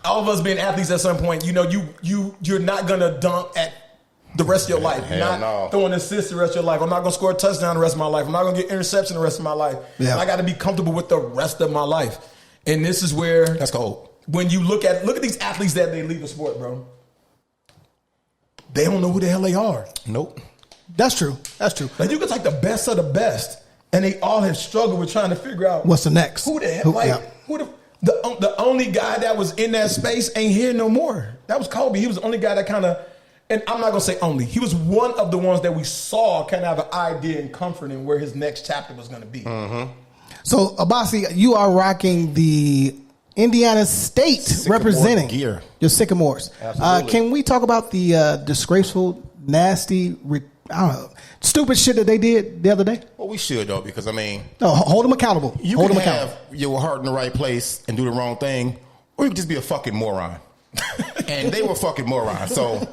all of us being athletes at some point, you know, you're not gonna dunk at the rest of your life. You're not throwing assists the rest of your life. I'm not gonna score a touchdown the rest of my life. I'm not gonna get interception the rest of my life. Yeah. I gotta be comfortable with the rest of my life. And this is where That's cold. When you look at these athletes that they leave the sport, bro. They don't know who the hell they are. Nope. That's true. That's true. Like you could take the best of the best, and they all have struggled with trying to figure out What's the next? Who the hell? The only guy that was in that space ain't here no more. That was Kobe. He was the only guy that kind of, and I'm not gonna say only. He was one of the ones that we saw kind of have an idea and comfort in where his next chapter was gonna be. So Abasi, you are rocking the Indiana State Sycamore representing gear. your Sycamores. Absolutely. Can we talk about the disgraceful, nasty, I don't know, stupid shit that they did the other day? Well, we should though, because I mean, No, hold them accountable. you Hold can them accountable. have your heart in the right place and do the wrong thing, or you can just be a fucking moron. And they were fucking morons. So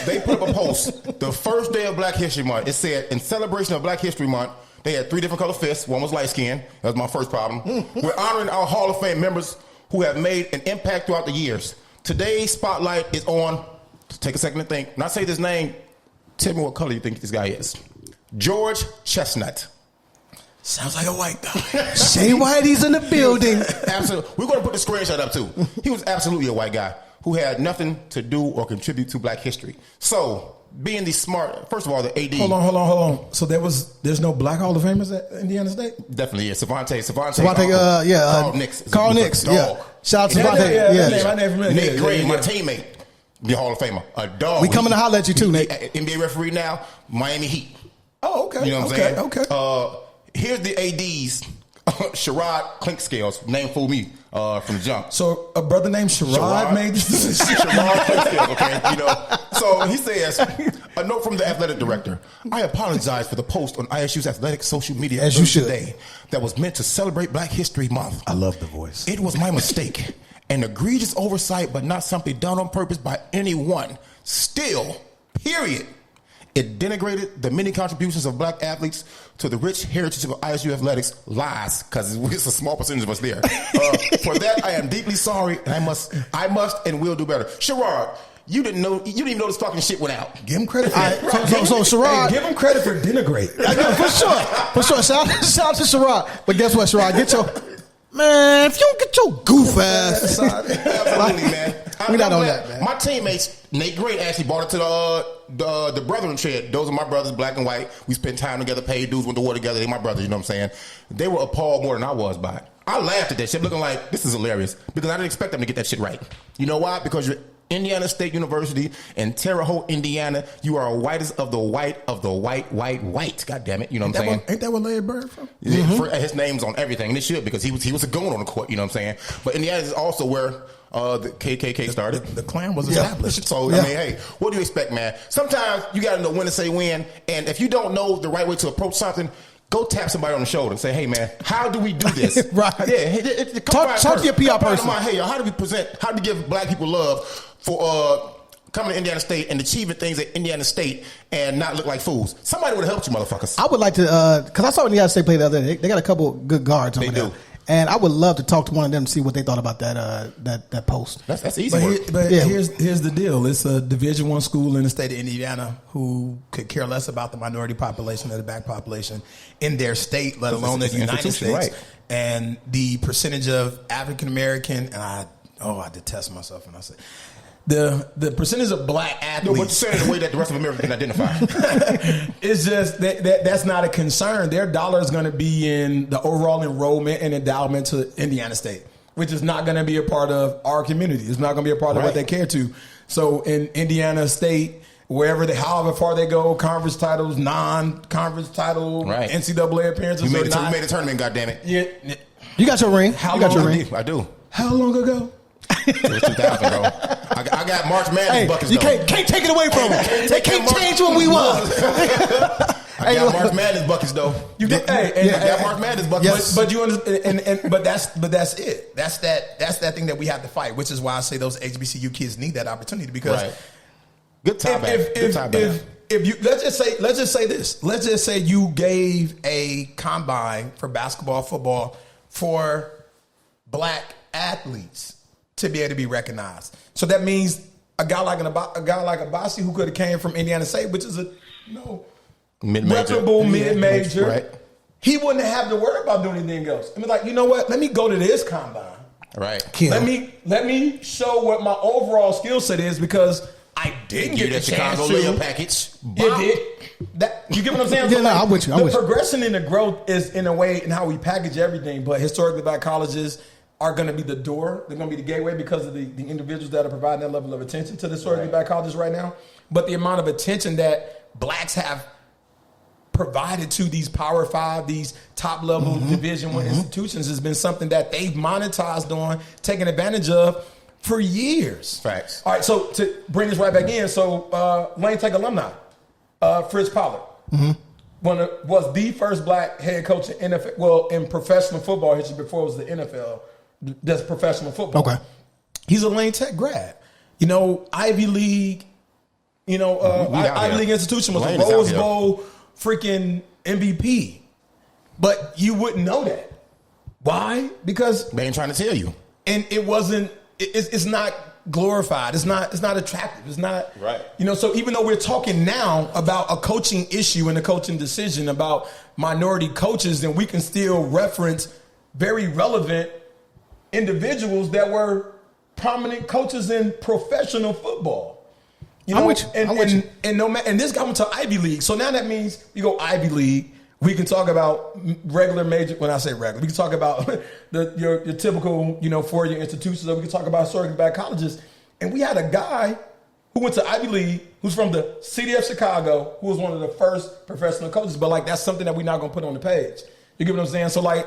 they put up a post the first day of Black History Month. It said, in celebration of Black History Month, they had 3 different color fists. One was light skinned. That was my first problem. We're honoring our Hall of Fame members who have made an impact throughout the years. Today's spotlight is on, take a second to think, not say this name, tell me what color you think this guy is. George Chestnut. Sounds like a white guy. Shay Whitey's in the building. Absolutely. We're going to put the screenshot up too. He was absolutely a white guy who had nothing to do or contribute to Black history. So, being the smart, first of all, the AD. Hold on. So there's no Black Hall of Famers at Indiana State? Definitely is. Savante, Carl Nix, yeah. Shout out to Savante. My name familiar. Nate Gray, my teammate, the Hall of Famer. A dog. We coming to holler at you too, Nate. NBA referee now, Miami Heat. Oh, okay. You know what I'm saying? Okay. Here's the ADs. Sherrod Clinkscales, name fool me from the jump. So a brother named Sherrod made this decision. Sherrod Clinkscales, okay? You know. So he says, A note from the athletic director. I apologize for the post on ISU's athletic social media As you should. today that was meant to celebrate Black History Month. I love the voice. It was my mistake. An egregious oversight, but not something done on purpose by anyone. Still, period. It denigrated the many contributions of Black athletes to the rich heritage of ISU athletics. Lies, because it's a small percentage of us there. For that, I am deeply sorry, and I must and will do better. Sherrod, you didn't even know this fucking shit went out. Give him credit for that. So Sherrod, Give him credit for denigrate. for sure. Shout out to Sherrod. But guess what, Sherrod? Get your man. If you don't get your goof ass, Absolutely, man. We not on that, man. My teammates, Nate Great, actually brought it to the brethren shed. Those are my brothers, black and white. We spent time together, paid dues, went to war together. They my brothers, you know what I'm saying? They were appalled more than I was by it. I laughed at that shit, looking like, this is hilarious, because I didn't expect them to get that shit right. You know why? Because you're Indiana State University in Terre Haute, Indiana. You are whitest of the white of the white. God damn it. You know what I'm saying? Ain't that what Larry Bird from? His name's on everything, and it should, because he was a goon on the court, you know what I'm saying? But Indiana is also where the KKK started. The Klan was established. So, I mean, hey, what do you expect, man? Sometimes you got to know when to say when, and if you don't know the right way to approach something, go tap somebody on the shoulder and say, hey, man, how do we do this? Right. Yeah. Talk to your PR person. Hey, how do we present, how do we give black people love for coming to Indiana State and achieving things at Indiana State and not look like fools? Somebody would have helped you, motherfuckers. I would like to, because I saw Indiana State play the other day. They got a couple good guards over there. And I would love to talk to one of them to see what they thought about that post. That's easy. But here's the deal. It's a Division I school in the state of Indiana who could care less about the minority population or the black population in their state, let alone the United States. Right. And the percentage of African American, and I detest myself when I say the percentage of black athletes. No, but saying the way that the rest of America can identify. It's just that's not a concern. Their dollar is going to be in the overall enrollment and endowment to Indiana State, which is not going to be a part of our community. It's not going to be a part of what they care to. So in Indiana State, however far they go, conference titles, non-conference title, NCAA appearances. We made a tournament, goddammit. Yeah. You got your ring. I do. How long ago? It was 2000, bro. I got March Madness buckets, you though. can't take it away from them. They can't change what we want. I got March Madness buckets, though. You did. I got March Madness buckets. Yes. But you understand, but that's it. That's that thing that we have to fight, which is why I say those HBCU kids need that opportunity, because good time back. If you let's just say this. Let's just say you gave a combine for basketball, football for black athletes to be able to be recognized. So that means a guy like Abasi, who could have came from Indiana State, which is a reputable mid-major, right? He wouldn't have to worry about doing anything else. I mean, like, you know what? Let me go to this combine. Right. Let me show what my overall skill set is, because I didn't get the chance to. Chicago package. You get what I'm saying? Yeah, no, I'm with you. The progression and the growth is in a way in how we package everything. But historically black colleges are going to be the door. They're going to be the gateway because of the individuals that are providing that level of attention to the historically black colleges right now. But the amount of attention that blacks have provided to these Power 5, these top level Division I institutions, has been something that they've monetized on, taken advantage of for years. Facts. All right, so to bring this right back in, so Lane Tech alumni, Fritz Pollard, was the first black head coach in NFL, well, in professional football history before it was the NFL. That's professional football. Okay. He's a Lane Tech grad. You know, Ivy League, Ivy League institution, was a Rose Bowl freaking MVP. But you wouldn't know that. Why? Because they ain't trying to tell you. And it wasn't, it's not glorified. It's not attractive. It's not, right. You know, so even though we're talking now about a coaching issue and a coaching decision about minority coaches, then we can still reference very relevant individuals that were prominent coaches in professional football. You know, and this guy went to Ivy League. So now that means you go Ivy League. We can talk about regular major. When I say regular, we can talk about your typical, four-year institutions. Or we can talk about historically black colleges. And we had a guy who went to Ivy League, who's from the city of Chicago, who was one of the first professional coaches. But that's something that we're not going to put on the page. You get what I'm saying? So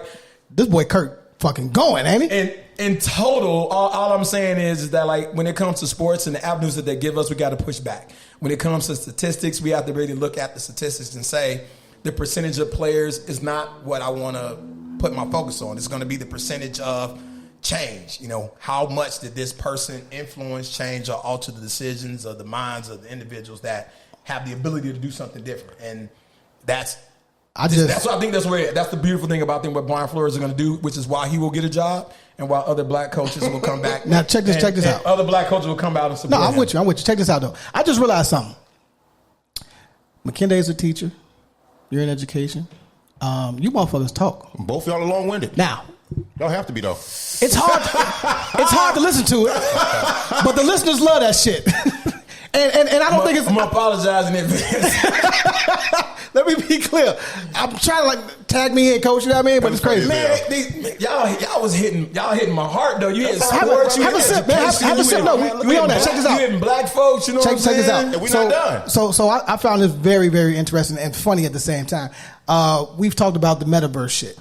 this boy Kurt. fucking going, ain't it? And in total, all I'm saying is that, like, when it comes to sports and the avenues that they give us, we got to push back. When it comes to statistics, we have to really look at the statistics and say the percentage of players is not what I want to put my focus on. It's going to be the percentage of change. You know, how much did this person influence, change, or alter the decisions of the minds of the individuals that have the ability to do something different? And that's what I think that's the beautiful thing about what Brian Flores is going to do, which is why he will get a job and why other black coaches will come back. Now check this out. Other black coaches will come out and support him. I'm with you. Check this out though. I just realized something. McKinney is a teacher. You're in education. You motherfuckers talk. Both y'all are long-winded. Now, y'all have to be though. It's hard to listen to it, but the listeners love that shit. And I don't think it's. I'm gonna apologize in advance. Let me be clear. I'm trying to like tag me in, coach. You know what I mean? But it's crazy, man. Y'all was hitting my heart though. You hit sports. Have a sip, man. Have a sip. No, we on that. Check this out. You hitting black folks. You know what I'm saying? Check this out. And we're not done. So I found this very, very interesting and funny at the same time. We've talked about the metaverse shit,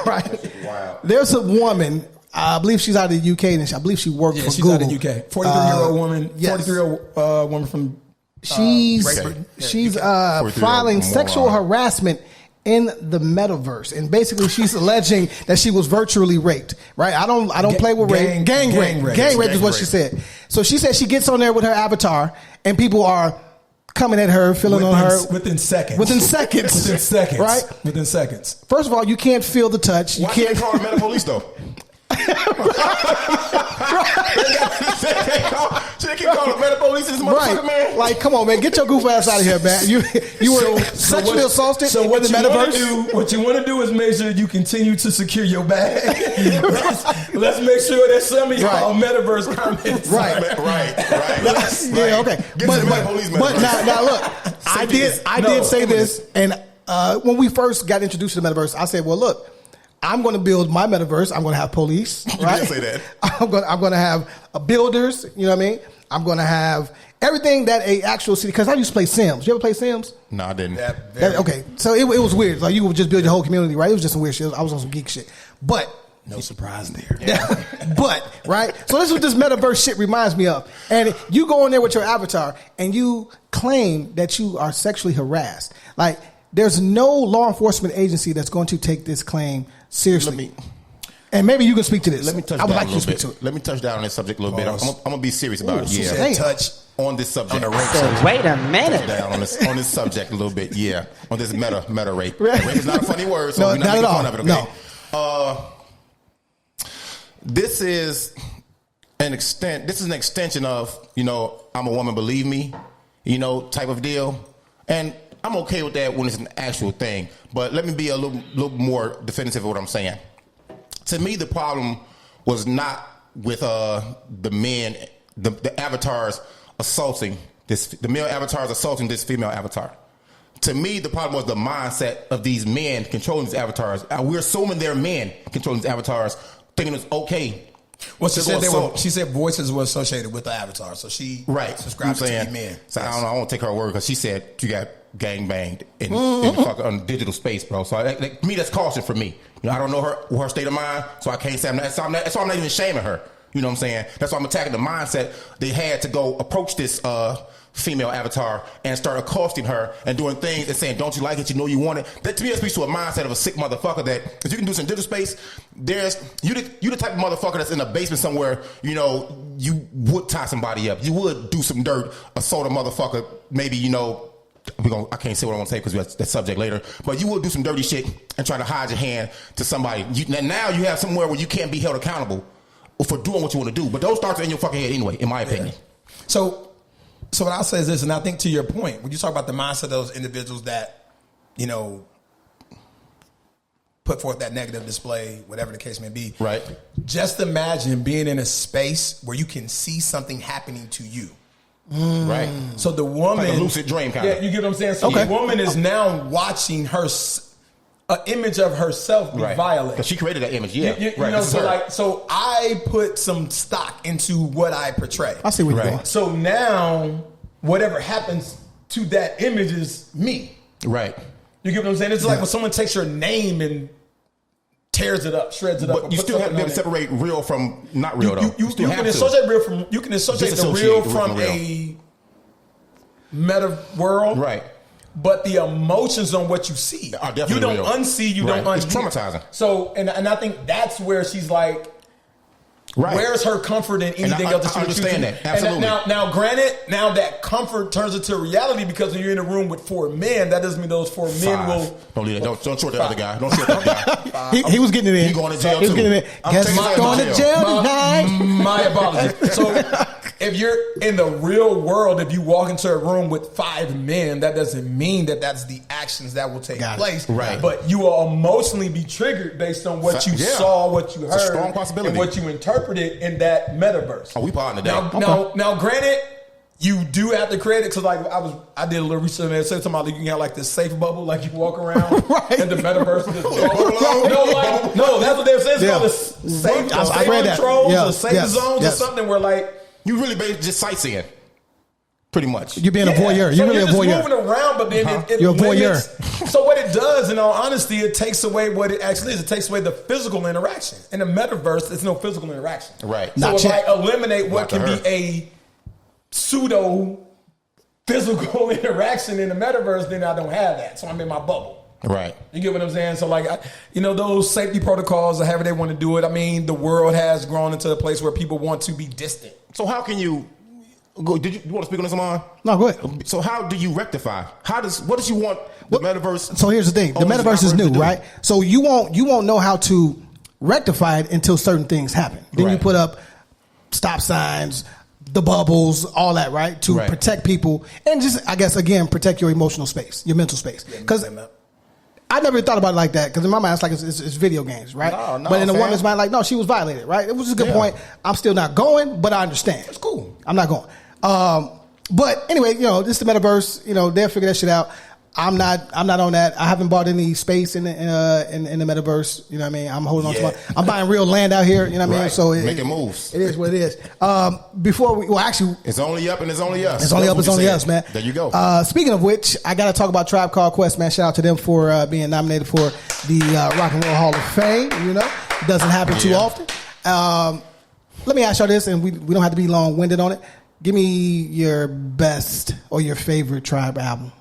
right? Wow. There's a woman. I believe she's out of the UK, and I believe she worked for Google. She's out of the UK. 43-year-old woman. Yes. 43-year-old woman from She's filing sexual harassment in the metaverse, and basically she's alleging that she was virtually raped. Right? I don't play with rape. Gang rape is what she said. So she said she gets on there with her avatar, and people are coming at her, filling on her within seconds. Right? Within seconds. First of all, you can't feel the touch. Why can't call her meta police though? She keep calling meta police this motherfucker, man. Like, come on, man, get your goof ass out of here, man. You were sexually assaulted. So what you want to do is make sure you continue to secure your bag. let's make sure that some of y'all metaverse comments. Right. Yeah, okay. But now look, I did say this, and when we first got introduced to the metaverse, I said, well, look, I'm going to build my metaverse. I'm going to have police. Right? You did say that. I'm going to have builders. You know what I mean? I'm going to have everything that a actual city. Because I used to play Sims. You ever play Sims? No, I didn't. Okay, so it was weird. Like you would just build your whole community, right? It was just some weird shit. I was on some geek shit, but no surprise there. But right. So this is what this metaverse shit reminds me of. And you go in there with your avatar and you claim that you are sexually harassed. Like there's no law enforcement agency that's going to take this claim seriously. And maybe you can speak to this. Let me touch I would down like a you to little speak bit. to it. Let me touch down on this subject a little bit. I'm gonna be serious about it. Yeah, Damn. touch on this subject. On the rape subject. Wait a minute. Down on this subject a little bit. Yeah, on this meta rape. Rape is not a funny word, so we're not not making at all. fun of it. Okay. No. This is an extension of, you know, I'm a woman, believe me, you know, type of deal. And I'm okay with that when it's an actual thing. But let me be a little more definitive of what I'm saying. To me, the problem was not with the men, the avatars assaulting the male avatars assaulting this female avatar. To me, the problem was the mindset of these men controlling these avatars. We're assuming they're men controlling these avatars, thinking it's okay. Well, she said voices were associated with the avatar, so she subscribed to these men. So I won't take her word because she said you got gang banged in fucking digital space, bro. So to me, that's caution for me. You know, I don't know her state of mind, so I can't say that's why I'm not even shaming her. You know what I'm saying? That's why I'm attacking the mindset they had to go approach this female avatar and start accosting her and doing things and saying, don't you like it? You know you want it. That to me, that speaks to a mindset of a sick motherfucker that if you can do some digital space, you the type of motherfucker that's in a basement somewhere, you know, you would tie somebody up. You would do some dirt, assault a motherfucker, maybe, you know, I can't say what I want to say because we have that subject later, but you would do some dirty shit and try to hide your hand to somebody. Now you have somewhere where you can't be held accountable for doing what you want to do. But those thoughts are in your fucking head anyway, in my opinion. So what I'll say is this, and I think to your point, when you talk about the mindset of those individuals that, you know, put forth that negative display, whatever the case may be. Right. Just imagine being in a space where you can see something happening to you. Right. So the woman, like a lucid dream kind of. Yeah, you get what I'm saying? So the woman is now watching an image of herself be violated. Because she created that image, yeah. You know, so I put some stock into what I portray. I see where you're going. So now, whatever happens to that image is me. Right. You get what I'm saying? It's like when someone takes your name and tears it up, shreds it up. But you still have to be able to separate real from not real, though. You can associate real from the real from a meta world, right? But the emotions on what you see, are definitely you don't real. unsee, you Right. don't unsee. It's traumatizing. So, and I think that's where she's like, right. Where's her comfort in anything else? I understand that. Absolutely. And now, granted, now that comfort turns into reality because when you're in a room with 4 men, that doesn't mean those 4 men will. Don't leave that. Don't short the other guy. Don't short the other guy. He was getting it in. He going to jail He was too. getting it in. Guess who's going to jail tonight? My apologies. So, if you're in the real world, if you walk into a room with 5 men, that doesn't mean that that's the actions that will take place. Right. But you will emotionally be triggered based on what you saw, what you heard, It's a strong possibility. and what you interpreted in that metaverse. Oh, we partnered that. Now, granted, you do have to create it because, like, I did a little research and it said something like you can have like this safe bubble, like you walk around in the metaverse. No, that's what they're saying. It's called a safe controls or safe zones or something where, like, you really basically just sightseeing. Pretty much. You're being a voyeur. You're really a voyeur. You're just moving around, but then it You're a voyeur. limits. So what it does, in all honesty, it takes away what it actually is. It takes away the physical interaction. In the metaverse, there's no physical interaction. Right. So Not if yet. I eliminate what can be a pseudo physical interaction in the metaverse, then I don't have that. So I'm in my bubble. Right. You get what I'm saying? So, like, those safety protocols or however they want to do it. I mean, the world has grown into a place where people want to be distant. So how can you go? You want to speak on this, Amon? No, go ahead. So how do you rectify? What does you want the metaverse? So here's the thing: the metaverse is new, right? So you won't know how to rectify it until certain things happen. Then you put up stop signs, the bubbles, all that, right, to protect people and just, I guess, again, protect your emotional space, your mental space. Because I never thought about it like that. Because in my mind, it's like it's video games, right? No, but in a woman's mind, like, no, she was violated, right? It was a good point. I'm still not going, but I understand. It's cool. I'm not going. But anyway, this is the metaverse. They'll figure that shit out. I'm not on that. I haven't bought any space in the metaverse. You know what I mean? I'm holding on to I'm buying real land out here. You know what I mean? So making moves. It is what it is. Actually, it's only up and it's only us. It's only up. It's only us, man. There you go. Speaking of which, I got to talk about Tribe Called Quest, man. Shout out to them for being nominated for the Rock and Roll Hall of Fame. It doesn't happen too often. Let me ask y'all this, and we don't have to be long winded on it. Give me your best or your favorite Tribe album.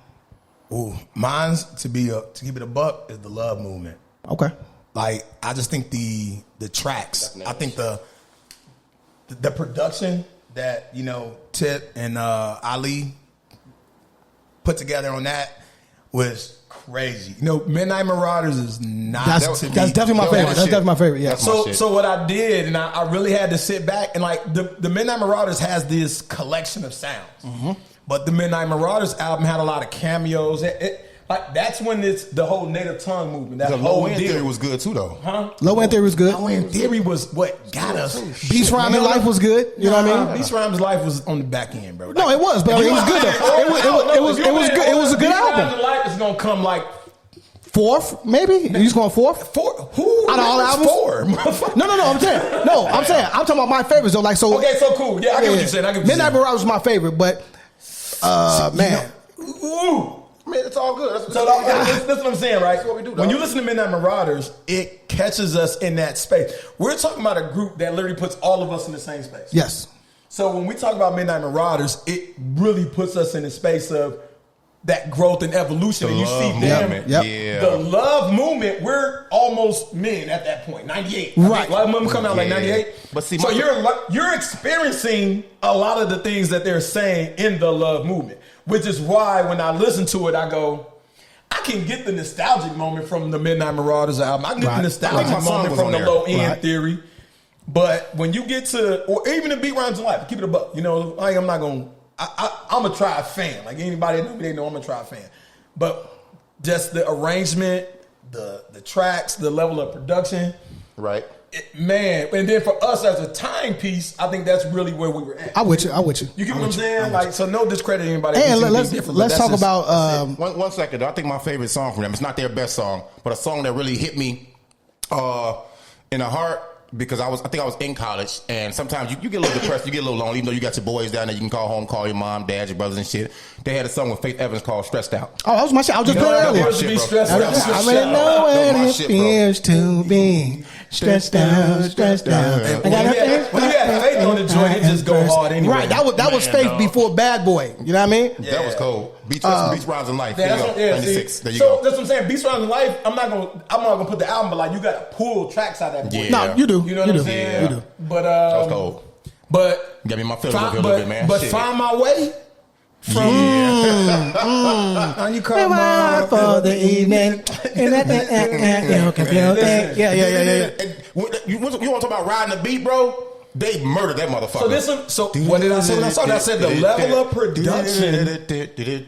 Ooh, mine's to keep it a buck is the Love Movement. Okay. Like, I just think the tracks, I think the production that Tip and Ali put together on that was crazy. Midnight Marauders is not. That's definitely my favorite. That's definitely my favorite. Yeah. So what I did, and I really had to sit back and like the Midnight Marauders has this collection of sounds. Mm-hmm. But the Midnight Marauders album had a lot of cameos. Like, that's when it's the whole native tongue movement. That whole Low End Theory was good too, though. Huh? Low End Theory was good. Low End Theory was what got us. Beast Rhyming Life was good. You know what I mean? Beast Rhymes Life was on the back end, bro. No, it was, but it was good though. It was good. It was a good album. Beast Rhymes Life is gonna come like fourth, maybe. You just going fourth? Who? Out of all albums? Four. No. I'm saying. I'm talking about my favorites though. Like so. Okay, so cool. Yeah, I get what you're saying. Midnight Marauders was my favorite, but man. Ooh. Man, it's all good. That's what I'm saying, right? That's what we do, when you listen to Midnight Marauders, it catches us in that space. We're talking about a group that literally puts all of us in the same space. Yes. So when we talk about Midnight Marauders, it really puts us in the space of that growth and evolution. And you see them, the Love Movement, we're almost men at that point, 98. Right. Love Movement come out like 98. But see, so you're experiencing a lot of the things that they're saying in the Love Movement, which is why when I listen to it, I go, I can get the nostalgic moment from the Midnight Marauders album. I can get the nostalgic moment from the Low End Theory. But when you get to, or even the Beat Rhymes of Life, keep it a buck. Like, I'm not going to, I'm a Tribe fan. Like, anybody that know me, they know I'm a Tribe fan. But just the arrangement, the tracks, the level of production. Right. Man. And then for us as a timepiece, I think that's really where we were at. I'm with you. You get what I'm saying? Like, so no discredit anybody. And let's talk about one second. I think my favorite song from them, it's not their best song, but a song that really hit me in the heart because I think I was in college, and sometimes you get a little depressed, you get a little lonely, even though you got your boys down there, you can call home, call your mom, dad, your brothers and shit. They had a song with Faith Evans called "Stressed Out." Oh, that was my shit. I was just playing earlier. I already know what it feels to be stressed out. I got when you have Faith on the joint, it just go hard anyway. Right, that was Faith before Bad Boy. You know what I mean? Yeah. That was cold. Beats Rhymes in Life. Yeah, there you go. That's what I'm saying. Beats Rhymes in Life. I'm not gonna put the album, but like you got to pull tracks out of that. Yeah. No, you do. You know what I'm saying? You do. But that was cold. But got me in my feelings a little bit, man. But Find My Way. From you come on for the evening. Yeah. You want to talk about riding the beat, bro? They murdered that motherfucker. So what did I say when I saw that? I said the level of production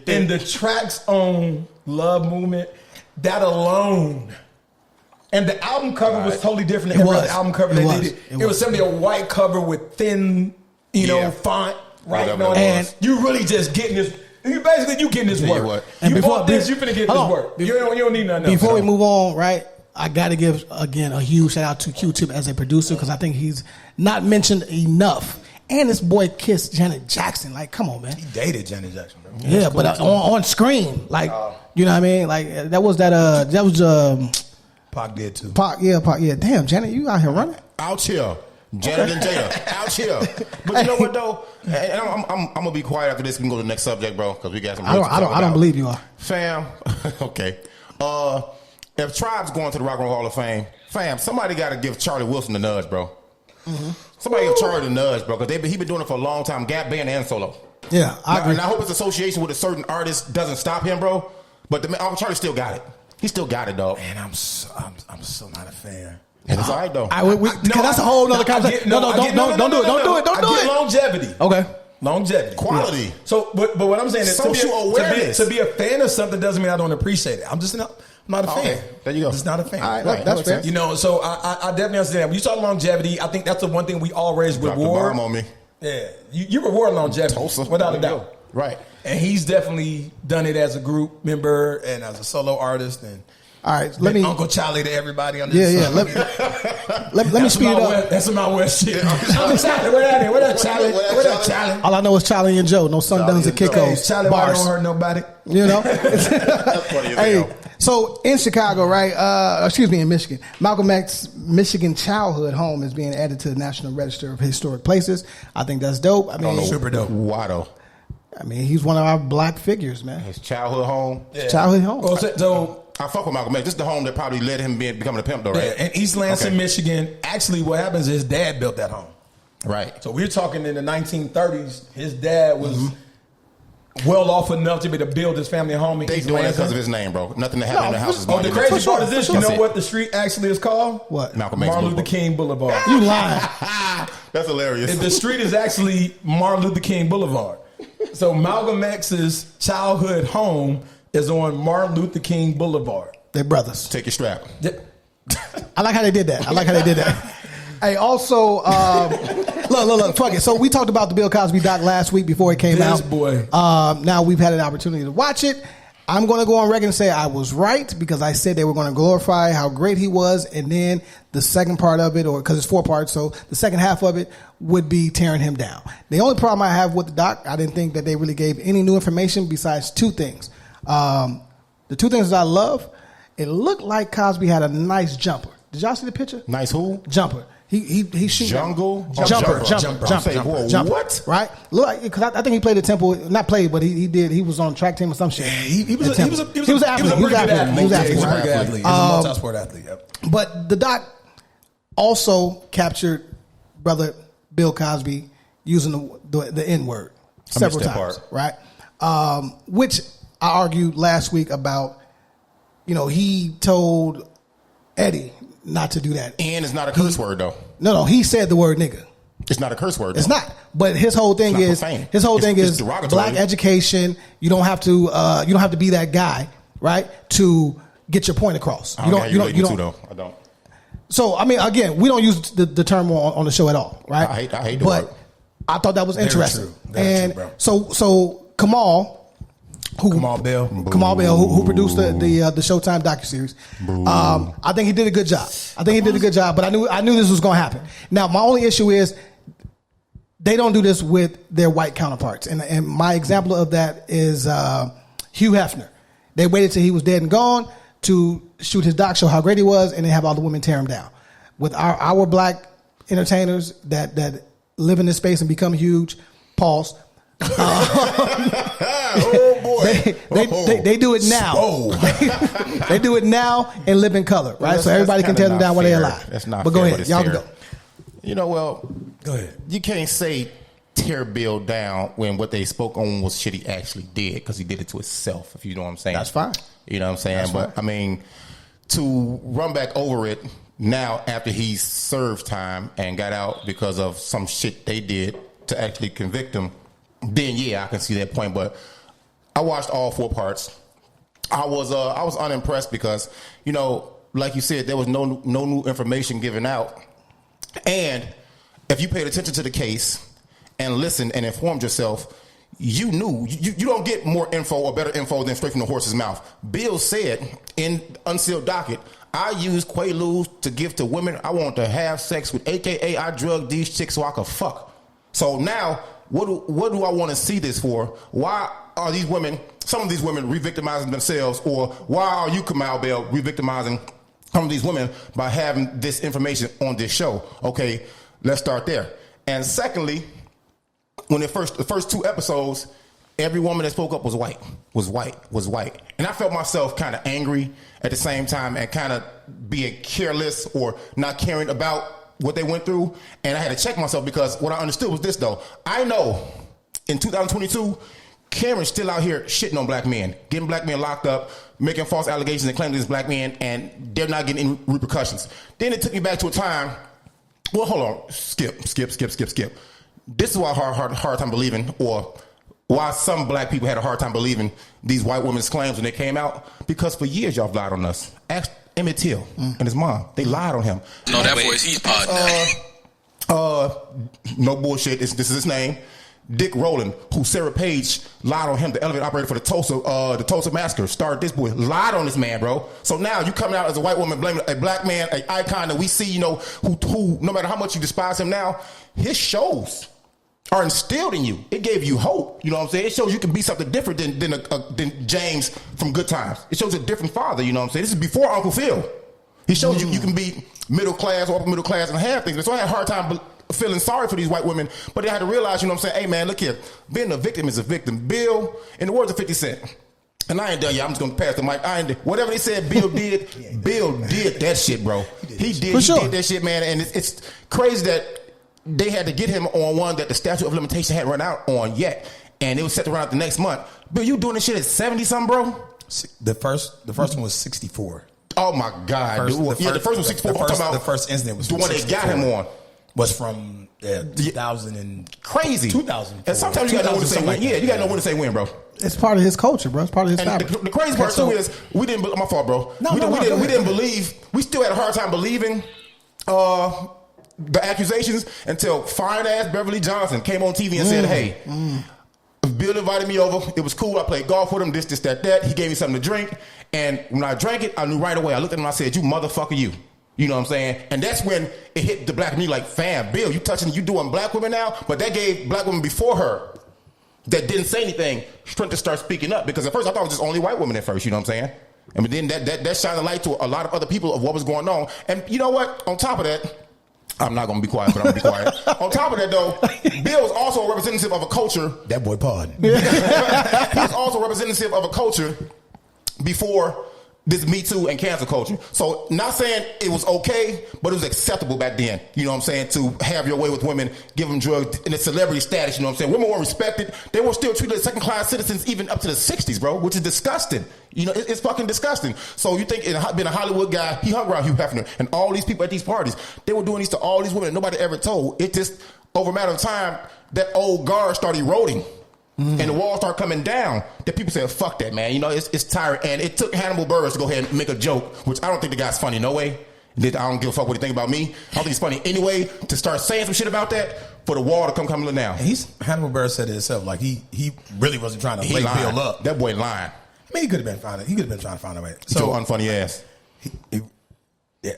in the tracks on Love Movement, that alone. And the album cover was totally different than every other album cover they did. It was simply a white cover with thin, font right on it. And you really just getting this. You getting this work. And you before bought this, you finna get this work. You don't need nothing else. Before we move on, right? I got to give, again, a huge shout out to Q-Tip as a producer because I think he's not mentioned enough. And this boy kissed Janet Jackson. Like, come on, man. He dated Janet Jackson, bro. Yeah, but on screen. Like, you know what I mean? Like, that was Pac did too. Pac. Damn, Janet, you out here running? Out here. Janet and Jada. Out here. But you know what, though? And I'm going to be quiet after this. We can go to the next subject, bro, because we got some I don't believe you are. Fam. Okay. If Tribe's going to the Rock and Roll Hall of Fame, fam, somebody got to give Charlie Wilson the nudge, bro. Mm-hmm. Somebody give Charlie the nudge, bro, because he been doing it for a long time, Gap Band and solo. Yeah, I agree. And I hope his association with a certain artist doesn't stop him, bro. But Charlie still got it. He still got it, dog. Man, I'm so not a fan. And it's all right, though. Because that's a whole other conversation. No, don't do it. Don't do it. Longevity. Okay. Longevity. Quality. Yeah. So, but what I'm saying is social awareness. To be a fan of something doesn't mean I don't appreciate it. I'm just not a fan. Okay. There you go. Just not a fan. All right, that's fair. So I definitely understand that. When you talk longevity, I think that's the one thing we always reward. Drop the bomb on me. Yeah. You reward longevity. Tulsa. Without a doubt. Right. And he's definitely done it as a group member and as a solo artist and all right, let me Uncle Charlie to everybody on this. Yeah. Let me speed it up. That's my West shit. Uncle Charlie, where that Charlie? Where that Charlie? All I know is Charlie and Joe. No Sundowns and Kickos. Charlie, I don't hurt nobody. You know. That's funny as hell. So in Chicago, right? In Michigan, Malcolm X Michigan childhood home is being added to the National Register of Historic Places. I think that's dope. I mean, super dope. Why though? I mean, he's one of our black figures, man. His childhood home. Yeah. Childhood home. Well, so I fuck with Malcolm X. This is the home that probably led him becoming a pimp, though, right? Yeah, in East Lansing, Michigan. Actually, what happens is his dad built that home. Right. So we're talking in the 1930s. His dad was well off enough to be able to build his family home in They East doing it Lansing. because of his name, bro. Nothing that happened in the house is Oh, going the to crazy part is this. You know what the street actually is called? What? Malcolm X Martin Luther King Boulevard. You lying? That's hilarious. The street is actually Martin Luther King Boulevard. So Malcolm X's childhood home is on Martin Luther King Boulevard. They're brothers. Take your strap. I like how they did that. Hey, also, look, fuck it. So we talked about the Bill Cosby doc last week before it came out. Boy. Now we've had an opportunity to watch it. I'm going to go on record and say I was right because I said they were going to glorify how great he was, and then the second part of it, or because it's 4 parts, so the second half of it would be tearing him down. The only problem I have with the doc, I didn't think that they really gave any new information besides 2 things. The 2 things that I love, it looked like Cosby had a nice jumper. Did y'all see the picture? Nice who? Jumper. He shoots jumper. What? Right? Look like, because I think he played at Temple. Not played, but he did. He was on track team or some shit. He was an athlete. He was an athlete. He's a multi-sport athlete. Yep. But the doc also captured brother Bill Cosby using the N-word several times, right? Which I argued last week about. He told Eddie not to do that. And it's not a curse word, though. No, he said the word nigga. It's not a curse word, though. It's not. But his whole thing is black education. You don't have to be that guy, right? To get your point across. You don't. I don't. So I mean, again, we don't use the term on the show at all, right? I hate the word. I thought that was interesting. Very true, bro. So Kamal Kamal Bell. Kamal Bell, who produced the Showtime docuseries. I think he did a good job. But I knew this was going to happen. Now, my only issue is they don't do this with their white counterparts. And my example of that is Hugh Hefner. They waited till he was dead and gone to shoot his doc show how great he was, and then have all the women tear him down. With our black entertainers that live in this space and become huge, pause. Oh boy! They do it now. They do it now and live in color, right? Well, so everybody can tear them down while they're alive. That's not. But fair, go ahead, y'all can go. You know, well, go ahead. You can't say tear Bill down when what they spoke on was shit he actually did, because he did it to himself. If you know what I'm saying, that's fine. You know what I'm saying, That's but fine. I mean, to run back over it now after he's served time and got out because of some shit they did to actually convict him, then yeah, I can see that point. But I watched all 4 parts. I was unimpressed because, you know, like you said, there was no new information given out. And if you paid attention to the case and listened and informed yourself, you knew. You don't get more info or better info than straight from the horse's mouth. Bill said in unsealed docket, I use Quaaludes to give to women I want to have sex with, a.k.a. I drug these chicks so I could fuck. So now, what do I want to see this for? Why are these women, some of these women, re-victimizing themselves? Or why are you, Kamal Bell, re-victimizing some of these women by having this information on this show? Okay, let's start there. And secondly, when the first 2 episodes, every woman that spoke up was white. And I felt myself kind of angry at the same time and kind of being careless or not caring about what they went through. And I had to check myself, because what I understood was this, though. I know in 2022, Cameron's still out here shitting on black men, getting black men locked up, making false allegations and claiming these black men, and they're not getting any repercussions. Then it took me back to a time. Well, hold on. Skip. This is why I had a hard time believing, or why some black people had a hard time believing these white women's claims when they came out, because for years y'all lied on us. Ask Emmett Till and his mom. They lied on him. No, that boy is his partner. No bullshit. This is his name. Dick Rowland, who Sarah Page lied on him, the elevator operator for the Tulsa massacre, started this boy, lied on this man, bro. So now you coming out as a white woman blaming a black man, an icon that we see, you know, who no matter how much you despise him now, his shows are instilled in you. It gave you hope. You know what I'm saying? It shows you can be something different than James from Good Times. It shows a different father. You know what I'm saying? This is before Uncle Phil. He shows you can be middle class or upper middle class and have things. So I had a hard time feeling sorry for these white women, but they had to realize, you know what I'm saying? Hey man, look here. Being a victim is a victim. Bill, in the words of 50 Cent, and I ain't done yet. I'm just gonna pass the mic. Whatever they said Bill did, Bill did that shit, bro. He did that shit, man. And it's crazy that they had to get him on one that the statute of limitation hadn't run out on yet, and it was set to run out the next month. Bill, you doing this shit at 70 something, bro? The first one was 64. Oh my God! The first one was 64. I'm talking about the first incident was the one they got him on. Was from 2000 and crazy 2000. And sometimes you gotta know when to say when. Yeah, you gotta know when to say when, bro. It's part of his culture, bro. It's part of his fabric. The crazy part too is we didn't. My fault, bro. We didn't believe. We still had a hard time believing the accusations until fine ass Beverly Johnson came on TV and said, "Hey, Bill invited me over. It was cool. I played golf with him. This, that. He gave me something to drink, and when I drank it, I knew right away. I looked at him and I said, 'You motherfucker, you.'" You know what I'm saying? And that's when it hit the black me like, fam, Bill, you doing black women now? But that gave black women before her that didn't say anything strength to start speaking up. Because at first I thought it was just only white women at first, you know what I'm saying? And then that shined a light to a lot of other people of what was going on. And you know what? On top of that, I'm not going to be quiet, but I'm going to be quiet. On top of that, though, Bill is also a representative of a culture. That boy Pod. He's also a representative of a culture before this Me Too and cancel culture. So not saying it was okay, but it was acceptable back then. You know what I'm saying? To have your way with women, give them drugs in a celebrity status. You know what I'm saying? Women were respected. They were still treated as second-class citizens even up to the 60s, bro, which is disgusting. You know, it's fucking disgusting. So you think being a Hollywood guy, he hung around Hugh Hefner and all these people at these parties. They were doing these to all these women and nobody ever told. It just, over a matter of time, that old guard started eroding. And the walls start coming down. That people said, "Fuck that, man." You know, it's tired. And it took Hannibal Buress to go ahead and make a joke, which I don't think the guy's funny. No way. I don't give a fuck what he think about me. I don't think he's funny anyway. To start saying some shit about that for the wall to come look down. Hannibal Buress said it himself. Like he really wasn't trying to lay Bill up. That boy lying. I mean, he could have been fine. He could have been trying to find a way. So unfunny ass. Yeah.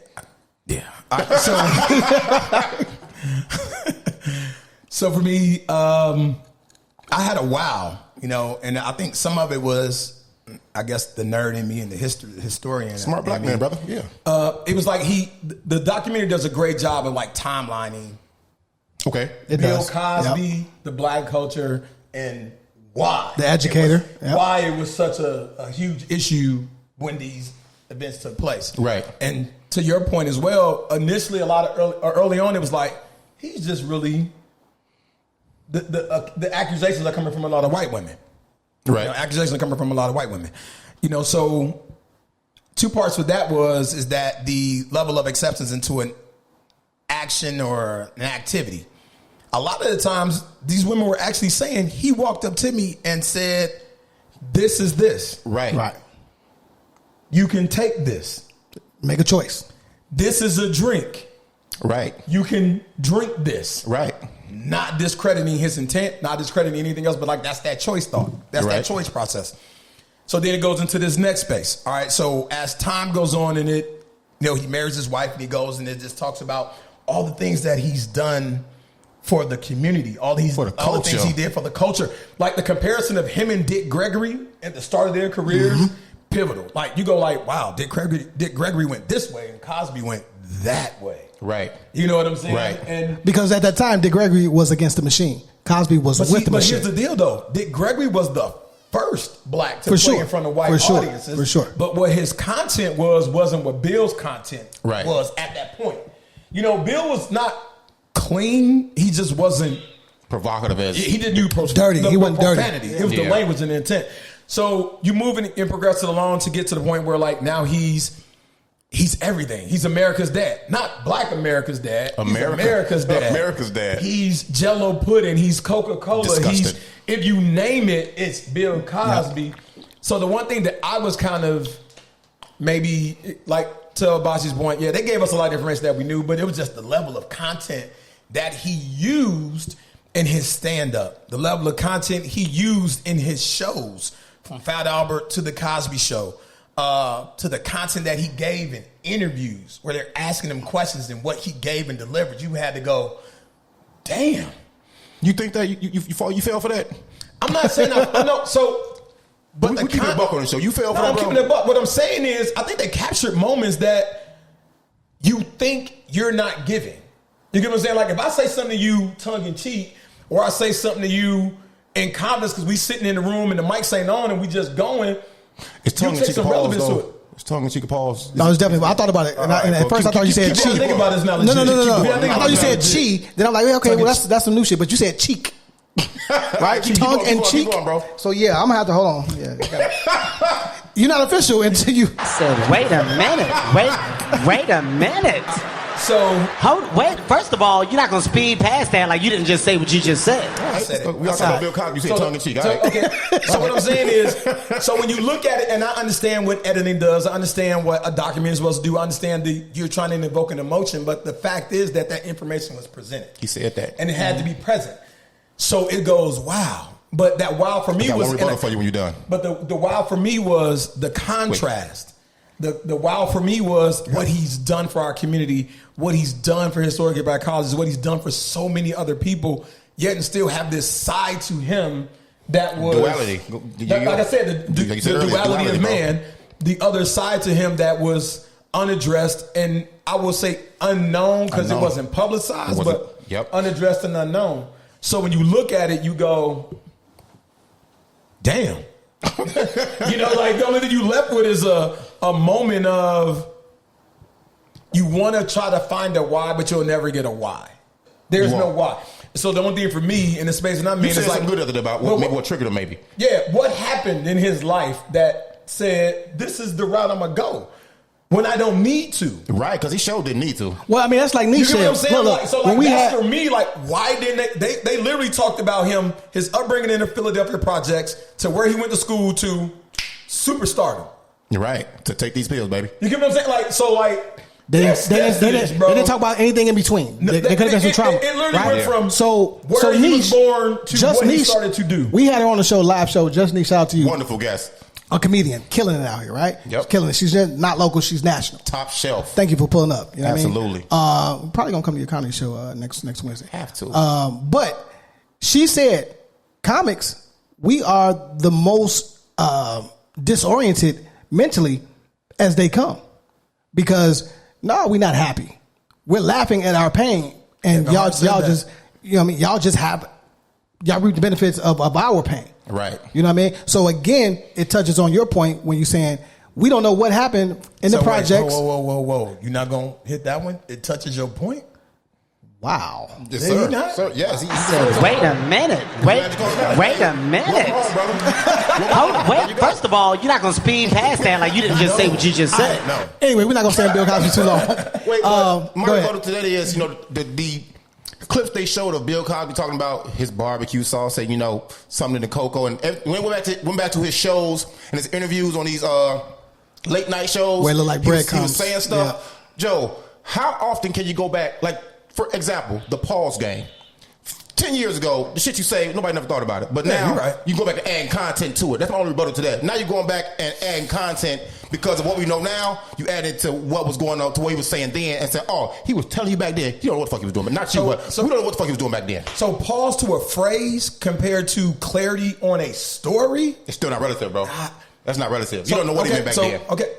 So for me, I had a wow, and I think some of it was, I guess, the nerd in me and the historian. Smart black man, brother. Yeah. It was like the documentary does a great job of like timelining. Okay. Bill Cosby, the black culture, and why. The educator. Why it was such a huge issue when these events took place. Right. And to your point as well, initially early on, it was like, he's just really, the accusations are coming from a lot of white women. Right. Accusations are coming from a lot of white women. So two parts with that is that the level of acceptance into an action or an activity. A lot of the times, these women were actually saying, he walked up to me and said, this is this. Right. You can take this. Make a choice. This is a drink. Right. You can drink this. Right. Not discrediting his intent, not discrediting anything else, but like that's that choice thought. That's that choice process. So then it goes into this next space. All right. So as time goes on and he marries his wife and he goes and it just talks about all the things that he's done for the community, all the things he did for the culture. Like the comparison of him and Dick Gregory at the start of their careers, pivotal. Like you go like, wow, Dick Gregory went this way and Cosby went that way. Right. You know what I'm saying? Right. And because at that time, Dick Gregory was against the machine. Cosby was with the machine. But here's the deal, though. Dick Gregory was the first black to play in front of white audiences. For sure. But what his content wasn't what Bill's content was at that point. Bill was not clean. He just wasn't provocative. He didn't use dirty. He wasn't profanity. dirty. It was the language and the intent. So you move and progress it along to get to the point where like now he's everything. He's America's dad. Not black America's dad. America's dad. America's dad. He's Jell-O pudding. He's Coca-Cola. Disgusted. If you name it, it's Bill Cosby. Yep. So the one thing that I was kind of maybe like to Abachi's point, they gave us a lot of information that we knew, but it was just the level of content that he used in his stand-up. The level of content he used in his shows, from Fat Albert to The Cosby Show. To the content that he gave in interviews where they're asking him questions and what he gave and delivered, you had to go, damn. You think that you fell for that? I'm not saying no. So, but we keep it a buck on the show. You fell for that, bro. I'm keeping it a buck. What I'm saying is, I think they captured moments that you think you're not giving. You get what I'm saying? Like if I say something to you tongue in cheek, or I say something to you in confidence because we sitting in the room and the mics ain't on and we just going. It's tongue in cheek pause, though. It's tongue in cheek pause. No, it's definitely. I thought about it, and at first I thought you said cheek. Think about this now. No. I thought you said cheek. Then I'm like, okay, well that's some new shit. But you said cheek, right? Tongue and cheek, bro. So yeah, I'm gonna have to hold on. Yeah, you're not official until you said. Wait a minute. Wait a minute. So wait. First of all, you're not gonna speed past that like you didn't just say what you just said. I said it. We all talking about Bill Cosby. You said tongue in cheek. Okay. So what I'm saying is, so when you look at it, and I understand what editing does, I understand what a document is supposed to do. I understand you're trying to invoke an emotion, but the fact is that information was presented. He said that, and it had to be present. So it goes, wow. But that wow for me was. One rebuttal for you when you're done. But the wow for me was the contrast. The wow for me was what he's done for our community, what he's done for historically black colleges, what he's done for so many other people, yet and still have this side to him that was duality. Like I said, the duality of man, the other side to him that was unaddressed and I will say unknown because it wasn't publicized, but unaddressed and unknown. So when you look at it, you go, damn. Like the only thing you left with is a moment of you want to try to find a why, but you'll never get a why. There's no why. So the only thing for me in the space that I'm in is like good other about what triggered him maybe. Yeah, what happened in his life that said this is the route I'm gonna go when I don't need to. Right, because he sure didn't need to. Well, I mean that's like Nietzsche. You know what I'm saying? Look, so like that's for me. Like why didn't they literally talked about him, his upbringing in the Philadelphia projects to where he went to school to superstardom. You're right. To take these pills, baby. You get what I'm saying? They didn't talk about anything in between. They could have been some trauma. It literally went from so he was born to Just what he Niche started to do. We had her on the show, live show. Just Niche, shout out to you. Wonderful guest. A comedian, killing it out here, right? Yep. She's killing it. She's just not local, she's national. Top shelf. Thank you for pulling up. You know Absolutely. What I mean? We're probably gonna come to your comedy show next Wednesday. Have to. But she said, comics, we are the most disoriented mentally as they come, because we're not happy. We're laughing at our pain, and y'all just, you know what I mean? Y'all reap the benefits of our pain. Right. You know what I mean? So again, it touches on your point when you're saying we don't know what happened in the projects. Whoa. You're not going to hit that one? It touches your point? Wow. Yes, sir. Sir, yes. He said, wait a minute. Wait a minute. Wait, first of all, you're not going to speed past that like you didn't just say what you just said. No. Anyway, we're not going to stay on Bill Cosby too long. Wait, my rebuttal to that is, the clips they showed of Bill Cosby talking about his barbecue sauce, saying, something in the cocoa, and when went back to his shows and his interviews on these late night shows, where it looked like bread he was saying stuff. Yeah. Joe, how often can you go back? Like, for example, the Pauls game. 10 years ago, the shit you say, nobody never thought about it. But now, you go back and add content to it. That's my only rebuttal to that. Now you're going back and adding content because of what we know now. You added to what was going on, to what he was saying then, and said, he was telling you back then. You don't know what the fuck he was doing, but not you. But we don't know what the fuck he was doing back then. So pause to a phrase compared to clarity on a story? It's still not relative, bro. That's not relative. You don't know what he meant back then. Okay,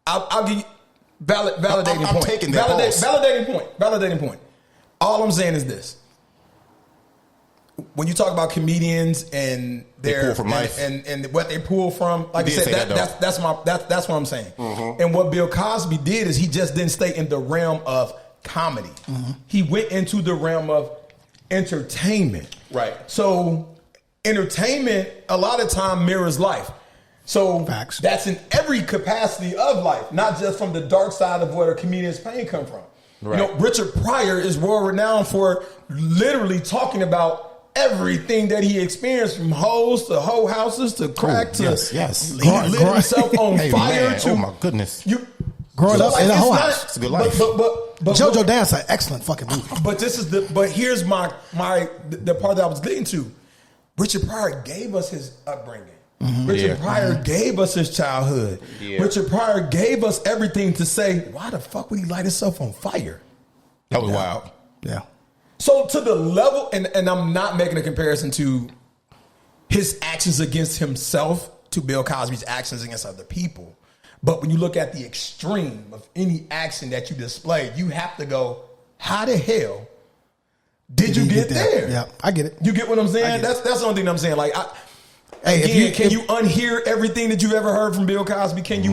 I'll give you validating point. I'm taking that pause. Validating point. All I'm saying is this. When you talk about comedians and their and what they pull from, like I said, that's what I'm saying. Mm-hmm. And what Bill Cosby did is he just didn't stay in the realm of comedy. Mm-hmm. He went into the realm of entertainment. Right. So entertainment a lot of time mirrors life. So Facts. That's in every capacity of life, not just from the dark side of where a comedian's pain come from. Right. Richard Pryor is world renowned for literally talking about everything that he experienced, from hoes to hoe houses to crack to yes. He lit himself on fire. Man. Oh my goodness! Growing up in a hoe house. It's a good life. But JoJo Dance, an excellent fucking movie. But here's the part that I was getting to. Richard Pryor gave us his upbringing. Mm-hmm. Richard Pryor gave us his childhood. Yeah. Richard Pryor gave us everything to say, why the fuck would he light himself on fire? That was wild. Yeah. So to the level, and I'm not making a comparison to his actions against himself to Bill Cosby's actions against other people. But when you look at the extreme of any action that you display, you have to go, how the hell did you get there? Yeah, I get it. You get what I'm saying? That's the only thing I'm saying. Like, can you unhear everything that you've ever heard from Bill Cosby? Can you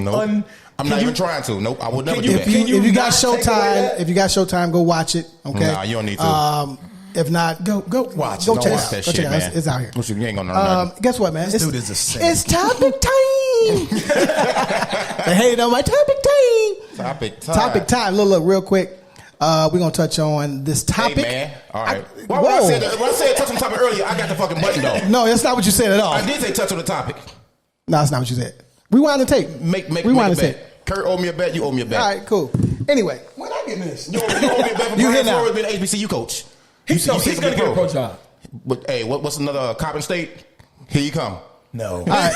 I'm not even trying to. Nope, I would never do that. If you got Showtime, go watch it. Okay. Nah, you don't need to. If not, go watch. Go check that shit, man. It's out here. You ain't gonna guess what, man? This dude is a saint. It's topic time. They hate on my topic time. Topic time. Look, real quick. We're gonna touch on this topic. Hey, man. All right. When I said touch on the topic earlier, I got the fucking button though. No, that's not what you said at all. I did say touch on the topic. No, that's not what you said. Rewind the tape. Rewind the tape. Kurt owe me a bet. You owe me a bet. All right, cool. Anyway, when I get this, you owe me a bet. You here now? Flores been an HBCU coach. He's gonna get a pro job. But hey, what's another Coppin State? Here you come. No. All right.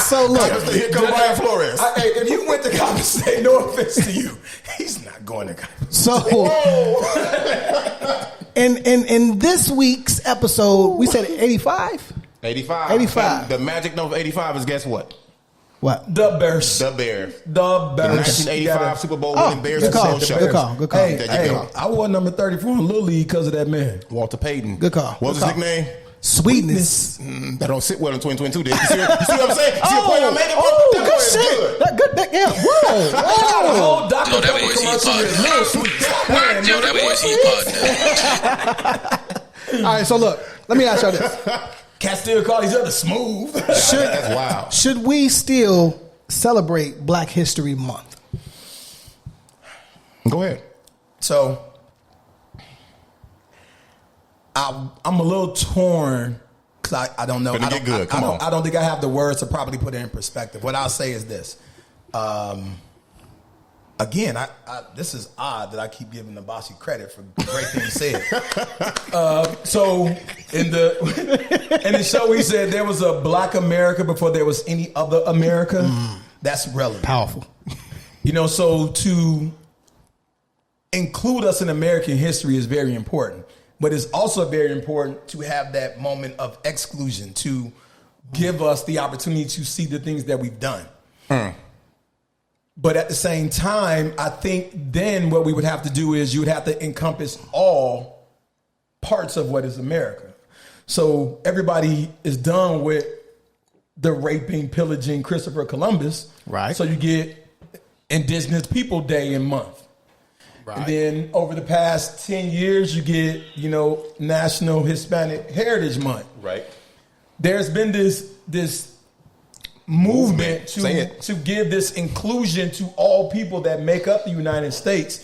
So look, here come Brian Flores. Hey, if you went to Coppin State, no offense to you, he's not going to Coppin State. So, in this week's episode, we said 85. 85. And the magic number 85 is guess what? What? The Bears. The Bears. The Bears. The 1985 Super Bowl winning Bears. Good call. Hey, I wore number 34 in Little League because of that man. Walter Payton. Good call. What was his nickname? Sweetness. That don't sit well in 2022, did you? See what I'm saying? You see the point I'm making? Good shit. That good. Yeah. Whoa. The whole Dr. That was his partner. All right, so look, let me ask y'all this. Cat still call each other smooth. That's wild. Should we still celebrate Black History Month? Go ahead. So, I'm a little torn because I don't know. I don't think I have the words to properly put it in perspective. What I'll say is this. again, this is odd that I keep giving Nabasi credit for the great thing he said. So in the show, he said there was a Black America before there was any other America. That's relevant. Powerful. You know, so to include us in American history is very important. But it's also very important to have that moment of exclusion, to give us the opportunity to see the things that we've done. But at the same time, I think then what we would have to do is you would have to encompass all parts of what is America. So everybody is done with the raping, pillaging Christopher Columbus. Right. So you get Indigenous People Day and month. Right. And then over the past 10 years, you get, National Hispanic Heritage Month. Right. There's been this movement to give this inclusion to all people that make up the United States.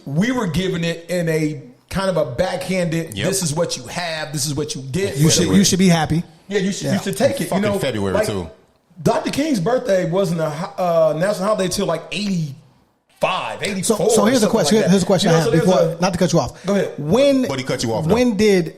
We were given it in a kind of a backhanded, this is what you have, this is what you get. You should be happy. Yeah, you should take it. Fucking February, too. Dr. King's birthday wasn't a national holiday till like 85, 84. So here's the question. Like here's a question I have before, not to cut you off. Go ahead. But he cut you off. When did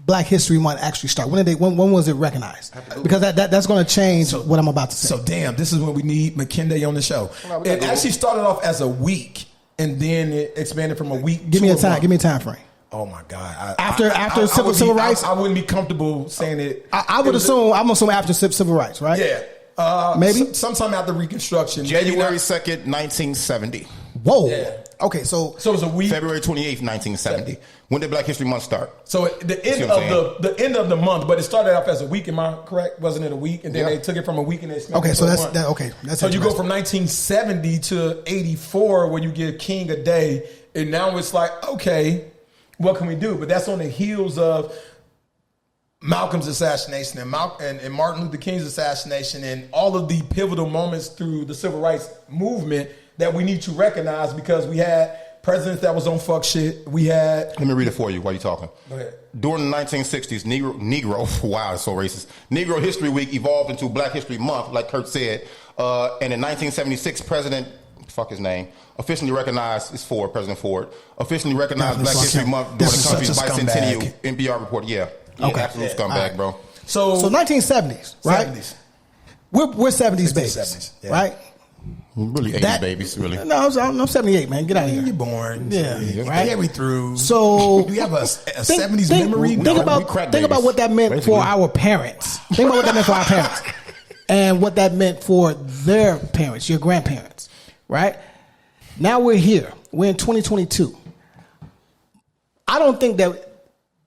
Black History Month actually start? When was it recognized? Because that's going to change what I'm about to say. So damn, this is when we need McKinday on the show. It actually started off as a week, and then it expanded from a week. Give me a time frame. Oh my God! After civil rights, I wouldn't be comfortable saying it. I'm assuming after civil rights, right? Yeah, maybe sometime after Reconstruction, January 2nd, 1970. Whoa. Yeah. Okay, so it was a week. February 28th, 1970. When did Black History Month start? So the end of the month, but it started off as a week. Am I correct? Wasn't it a week? And then they took it from a week and they spent okay. it So for that's a month. that. Okay, that's so you go from 1970 to 84, where you give King a day, and now it's like, okay, what can we do? But that's on the heels of Malcolm's assassination and Martin Luther King's assassination and all of the pivotal moments through the civil rights movement that we need to recognize, because we had presidents that was on fuck shit. We had... Let me read it for you while you're talking. Go ahead. During the 1960s, Negro, wow, it's so racist. Negro History Week evolved into Black History Month, like Kurt said. And in 1976, President, his name, officially recognized, President Ford, officially recognized Black History Month during the country's bicentennial NPR report. Yeah. Okay. Absolute scumbag, bro. So 1970s, right? 70s. We're 70s babies, yeah. right? Really 80s babies, really. No, I'm 78, man. Get out of here. You're born. Yeah, right. Carry through. So do you have a 70s memory? Think about what that meant for our parents. Think about what that meant for our parents, and what that meant for their parents, your grandparents, right? Now we're here. We're in 2022. I don't think that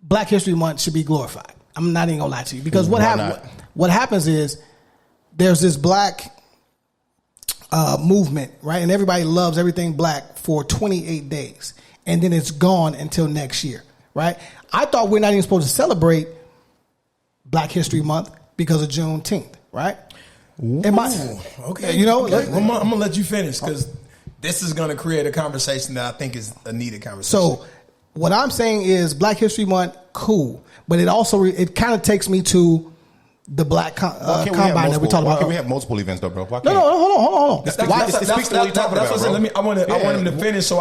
Black History Month should be glorified. I'm not even gonna lie to you, because what happens is there's this black movement, right? And everybody loves everything black for 28 days, and then it's gone until next year, right? I thought we're not even supposed to celebrate Black History Month because of Juneteenth, right? Okay. I'm gonna let you finish, because this is gonna create a conversation that I think is a needed conversation. So what I'm saying is Black History Month, cool, but it also it kind of takes me to the Black Combine that we talked about. Why can't we have multiple events though, bro? No, hold on. That's what I want him to finish so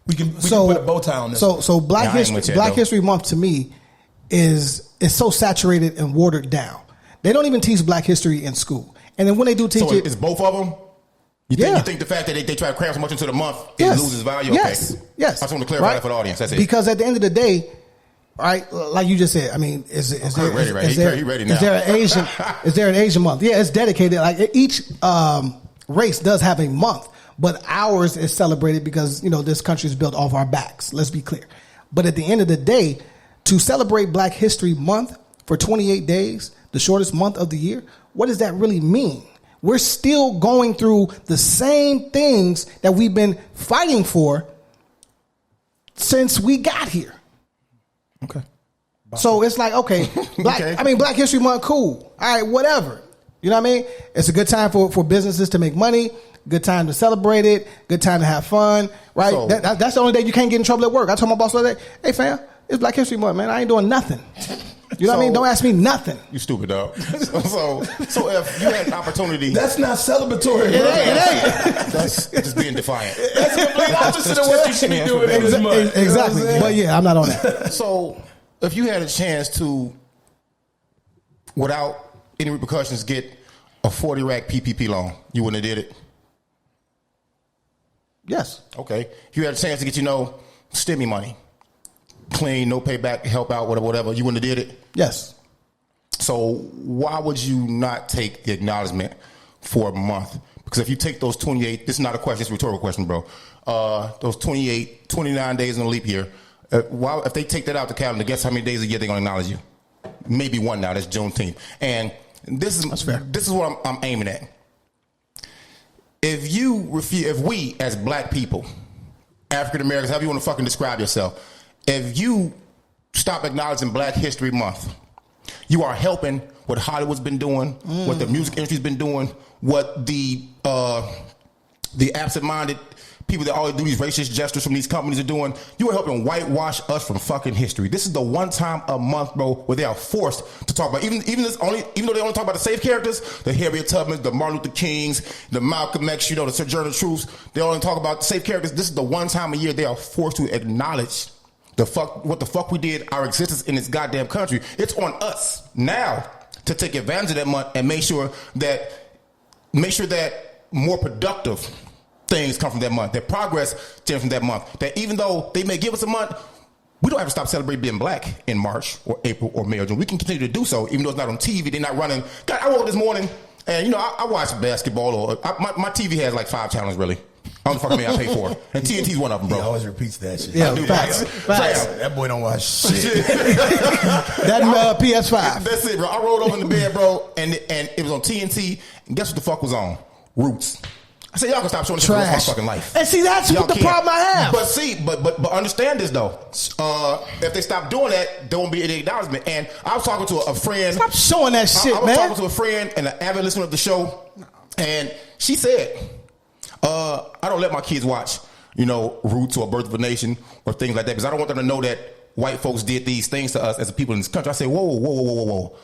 we can put a bow tie on this. So Black History Month to me is so saturated and watered down. They don't even teach Black history in school, and then when they do teach it, it's both of them. You think the fact that they try to cram so much into the month, it loses value? Yes. Okay. Yes. I just want to clarify that for the audience. That's it. Because at the end of the day, right, like you just said, I mean, is there an Asian month? Yeah, it's dedicated. Like each race does have a month, but ours is celebrated because this country is built off our backs. Let's be clear. But at the end of the day, to celebrate Black History Month for 28 days, the shortest month of the year, what does that really mean? We're still going through the same things that we've been fighting for since we got here. Okay. So it's like, okay, Black History Month, cool. All right, whatever. You know what I mean? It's a good time for businesses to make money, good time to celebrate it, good time to have fun, right? So, that's the only day you can't get in trouble at work. I told my boss the other day, hey, fam, it's Black History Month, man. I ain't doing nothing. You know what I mean? Don't ask me nothing. You stupid dog. So if you had an opportunity, that's not celebratory. It ain't. That's just being defiant. That's the complete opposite of what you should be doing in this month. Exactly. You know but yeah, I'm not on that. So if you had a chance to, without any repercussions, get a 40-rack PPP loan, you wouldn't have did it? Yes. Okay. If you had a chance to get, STEMI money, clean, no payback, help out, whatever, you wouldn't have did it? Yes. So why would you not take the acknowledgement for a month? Because if you take those 28, this is not a question, it's a rhetorical question, bro. Those 29 days in a leap year, if they take that out the calendar, guess how many days a year they're going to acknowledge you? Maybe one now, that's Juneteenth. And that's fair. This is what I'm aiming at. If we as black people, African Americans, however you want to fucking describe yourself, if you stop acknowledging Black History Month, you are helping what Hollywood's been doing, what the music industry's been doing, what the absent-minded people that always do these racist gestures from these companies are doing. You are helping whitewash us from fucking history. This is the one time a month, bro, where they are forced to talk about, even though they only talk about the safe characters, the Harriet Tubmans, the Martin Luther Kings, the Malcolm X, the Sojourner Truths, they only talk about the safe characters. This is the one time a year they are forced to acknowledge what the fuck we did, our existence in this goddamn country. It's on us now to take advantage of that month and make sure that more productive things come from that month, that progress stems from that month, that even though they may give us a month, we don't have to stop celebrating being black in March or April or May or June. We can continue to do so, even though it's not on TV, they're not running. God, I woke up this morning and, I watch basketball, my TV has like 5 channels, really. I don't know what the fuck I pay for it. And TNT's one of them, bro. He always repeats that shit. Yeah, facts. That boy don't watch shit. That PS5. That's it, bro. I rolled over in the bed, bro, and it was on TNT, and guess what the fuck was on? Roots. I said, y'all can stop showing this for my fucking life. And see, that's what the problem I have. But understand this, though. If they stop doing that, there won't be any acknowledgement. And I was talking to a friend. Stop showing that shit, man. I was talking to a friend and an avid listener of the show, and she said, I don't let my kids watch, Roots or Birth of a Nation or things like that, because I don't want them to know that white folks did these things to us as a people in this country. I say, whoa.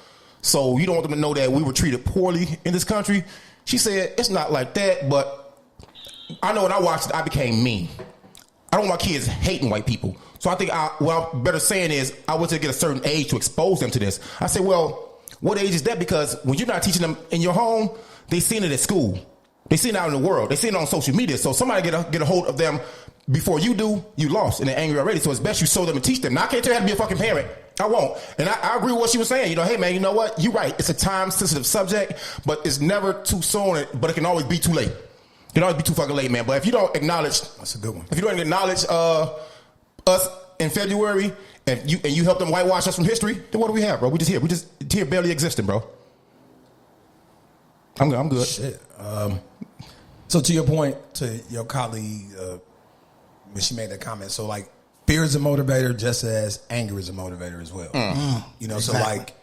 So you don't want them to know that we were treated poorly in this country? She said, it's not like that, but I know when I watched it, I became mean. I don't want my kids hating white people. So I think what I'm better saying is I want to get a certain age to expose them to this. I said, well, what age is that? Because when you're not teaching them in your home, they seen it at school. They seen it out in the world. They seen it on social media. So somebody get a hold of them before you do, you lost, and they're angry already. So it's best you show them and teach them. Now, I can't tell you how to be a fucking parent. I won't. And I agree with what she was saying. Hey, man, you know what? You're right. It's a time-sensitive subject, but it's never too soon, but it can always be too late. It can always be too fucking late, man. But if you don't acknowledge... That's a good one. If you don't acknowledge us in February, and you help them whitewash us from history, then what do we have, bro? We just here barely existing, bro. I'm good. Shit. So to your point, to your colleague, when she made that comment, so like fear is a motivator just as anger is a motivator as well. Exactly. So like,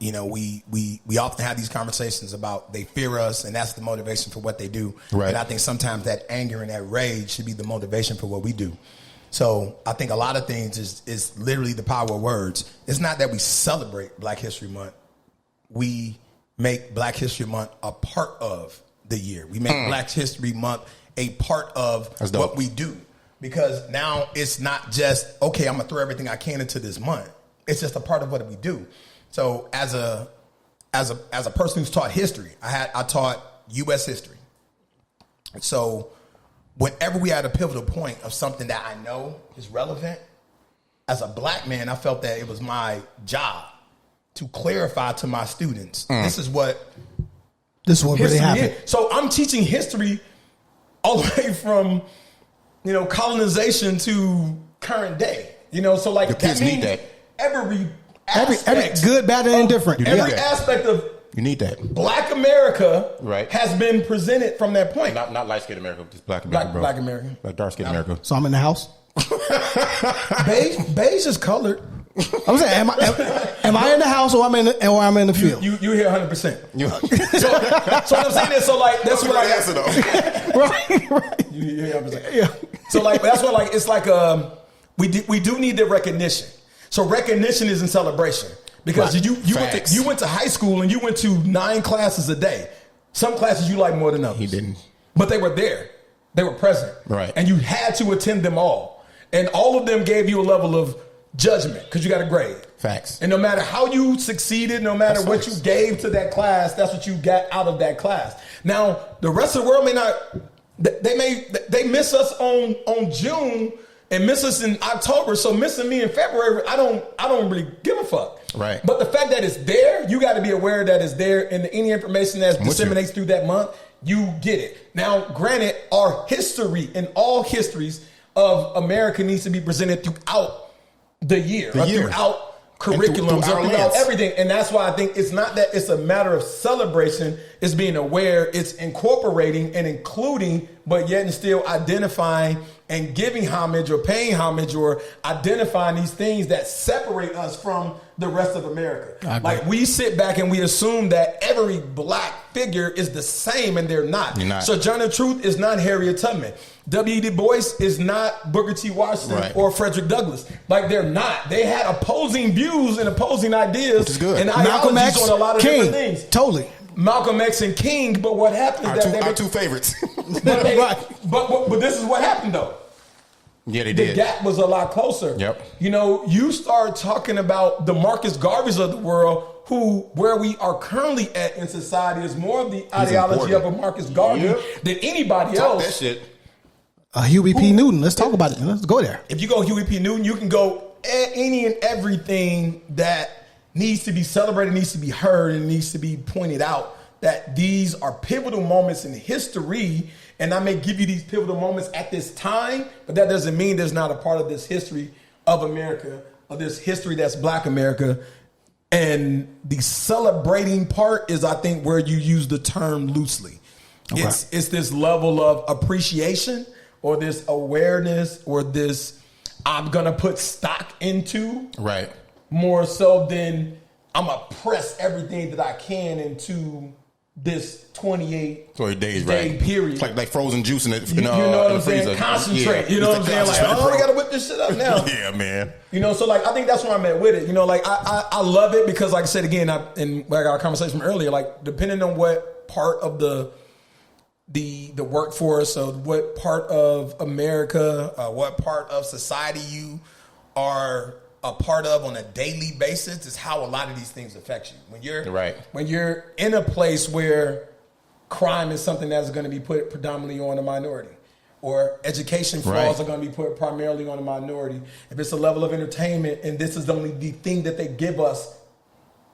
we often have these conversations about they fear us and that's the motivation for what they do. Right. And I think sometimes that anger and that rage should be the motivation for what we do. So I think a lot of things is literally the power of words. It's not that we celebrate Black History Month. We make Black History Month a part of the year. We make Black History Month a part of what we do. Because now it's not just, okay, I'm going to throw everything I can into this month. It's just a part of what we do. So as a person who's taught history, I taught U.S. history. So whenever we had a pivotal point of something that I know is relevant, as a black man, I felt that it was my job to clarify to my students, this is what really happened. So I'm teaching history all the way from, colonization to current day. So like your kids need that. Every good, bad, and indifferent. Every aspect of you need that. Black America has been presented from that point. Not light skinned America, just Black America, bro. Black America. Like dark skinned America. So I'm in the house. Beige is colored. I'm saying, am I in the house or I'm in the field? You hear 100%. So what I'm saying is, so like that's what I answer though. right. You hear 100%. Yeah. So like that's what like it's like we do need the recognition. So recognition is in celebration because Right. you went to high school and you went to 9 classes a day. Some classes you like more than others. He didn't. But they were there. They were present. Right. And you had to attend them all. And all of them gave you a level of judgment because you got a grade. Facts. And no matter how you succeeded, no matter what you gave to that class, that's what you got out of that class. Now, the rest of the world may not, they miss us on June and miss us in October. So missing me in February, I don't really give a fuck. Right. But the fact that it's there, you got to be aware that it's there, and any information that disseminates through that month, you get it. Now, granted, our history and all histories of America needs to be presented throughout the year. Throughout curriculums, throughout everything. And that's why I think it's not that it's a matter of celebration, it's being aware, it's incorporating and including, but yet and still identifying and giving homage or paying homage or identifying these things that separate us from the rest of America. Like we sit back and we assume that every black figure is the same, and they're not. You're not. So John of Truth is not Harriet Tubman. W. Du Bois is not Booker T. Washington or Frederick Douglass. Like they're not. They had opposing views and opposing ideas, which is good, and Malcolm ideologies X, on a lot of King, different things. Totally. Malcolm X and King, but what happened is our two favorites. but this is what happened though. Yeah, they The did. gap was a lot closer. Yep. You know, you start talking about the Marcus Garveys of the world, where we are currently at in society is more of the ideology of a Marcus Garvey than anybody else. That shit. Huey P. Newton. Let's talk about it. Let's go there. If you go Huey P. Newton, you can go any and everything that needs to be celebrated, needs to be heard, and needs to be pointed out that these are pivotal moments in history. And I may give you these pivotal moments at this time, but that doesn't mean there's not a part of this history of America, of this history that's Black America. And the celebrating part is, I think, where you use the term loosely. Okay. It's this level of appreciation or this awareness or this I'm going to put stock into. Right. More so than I'm going to press everything that I can into this 28 days, day right? period. It's like frozen juice in it. You know what I'm saying? Concentrate. Yeah. You know what I'm saying? Like, oh, we got to whip this shit up now. Yeah, man. You know, so like I think that's where I'm at with it. You know, like I love it because, like I said again, in like our conversation from earlier, like depending on what part of the workforce or what part of America, what part of society you are a part of on a daily basis is how a lot of these things affect you. When you're in a place where crime is something that's going to be put predominantly on a minority, or education flaws are going to be put primarily on a minority. If it's a level of entertainment and this is only the thing that they give us,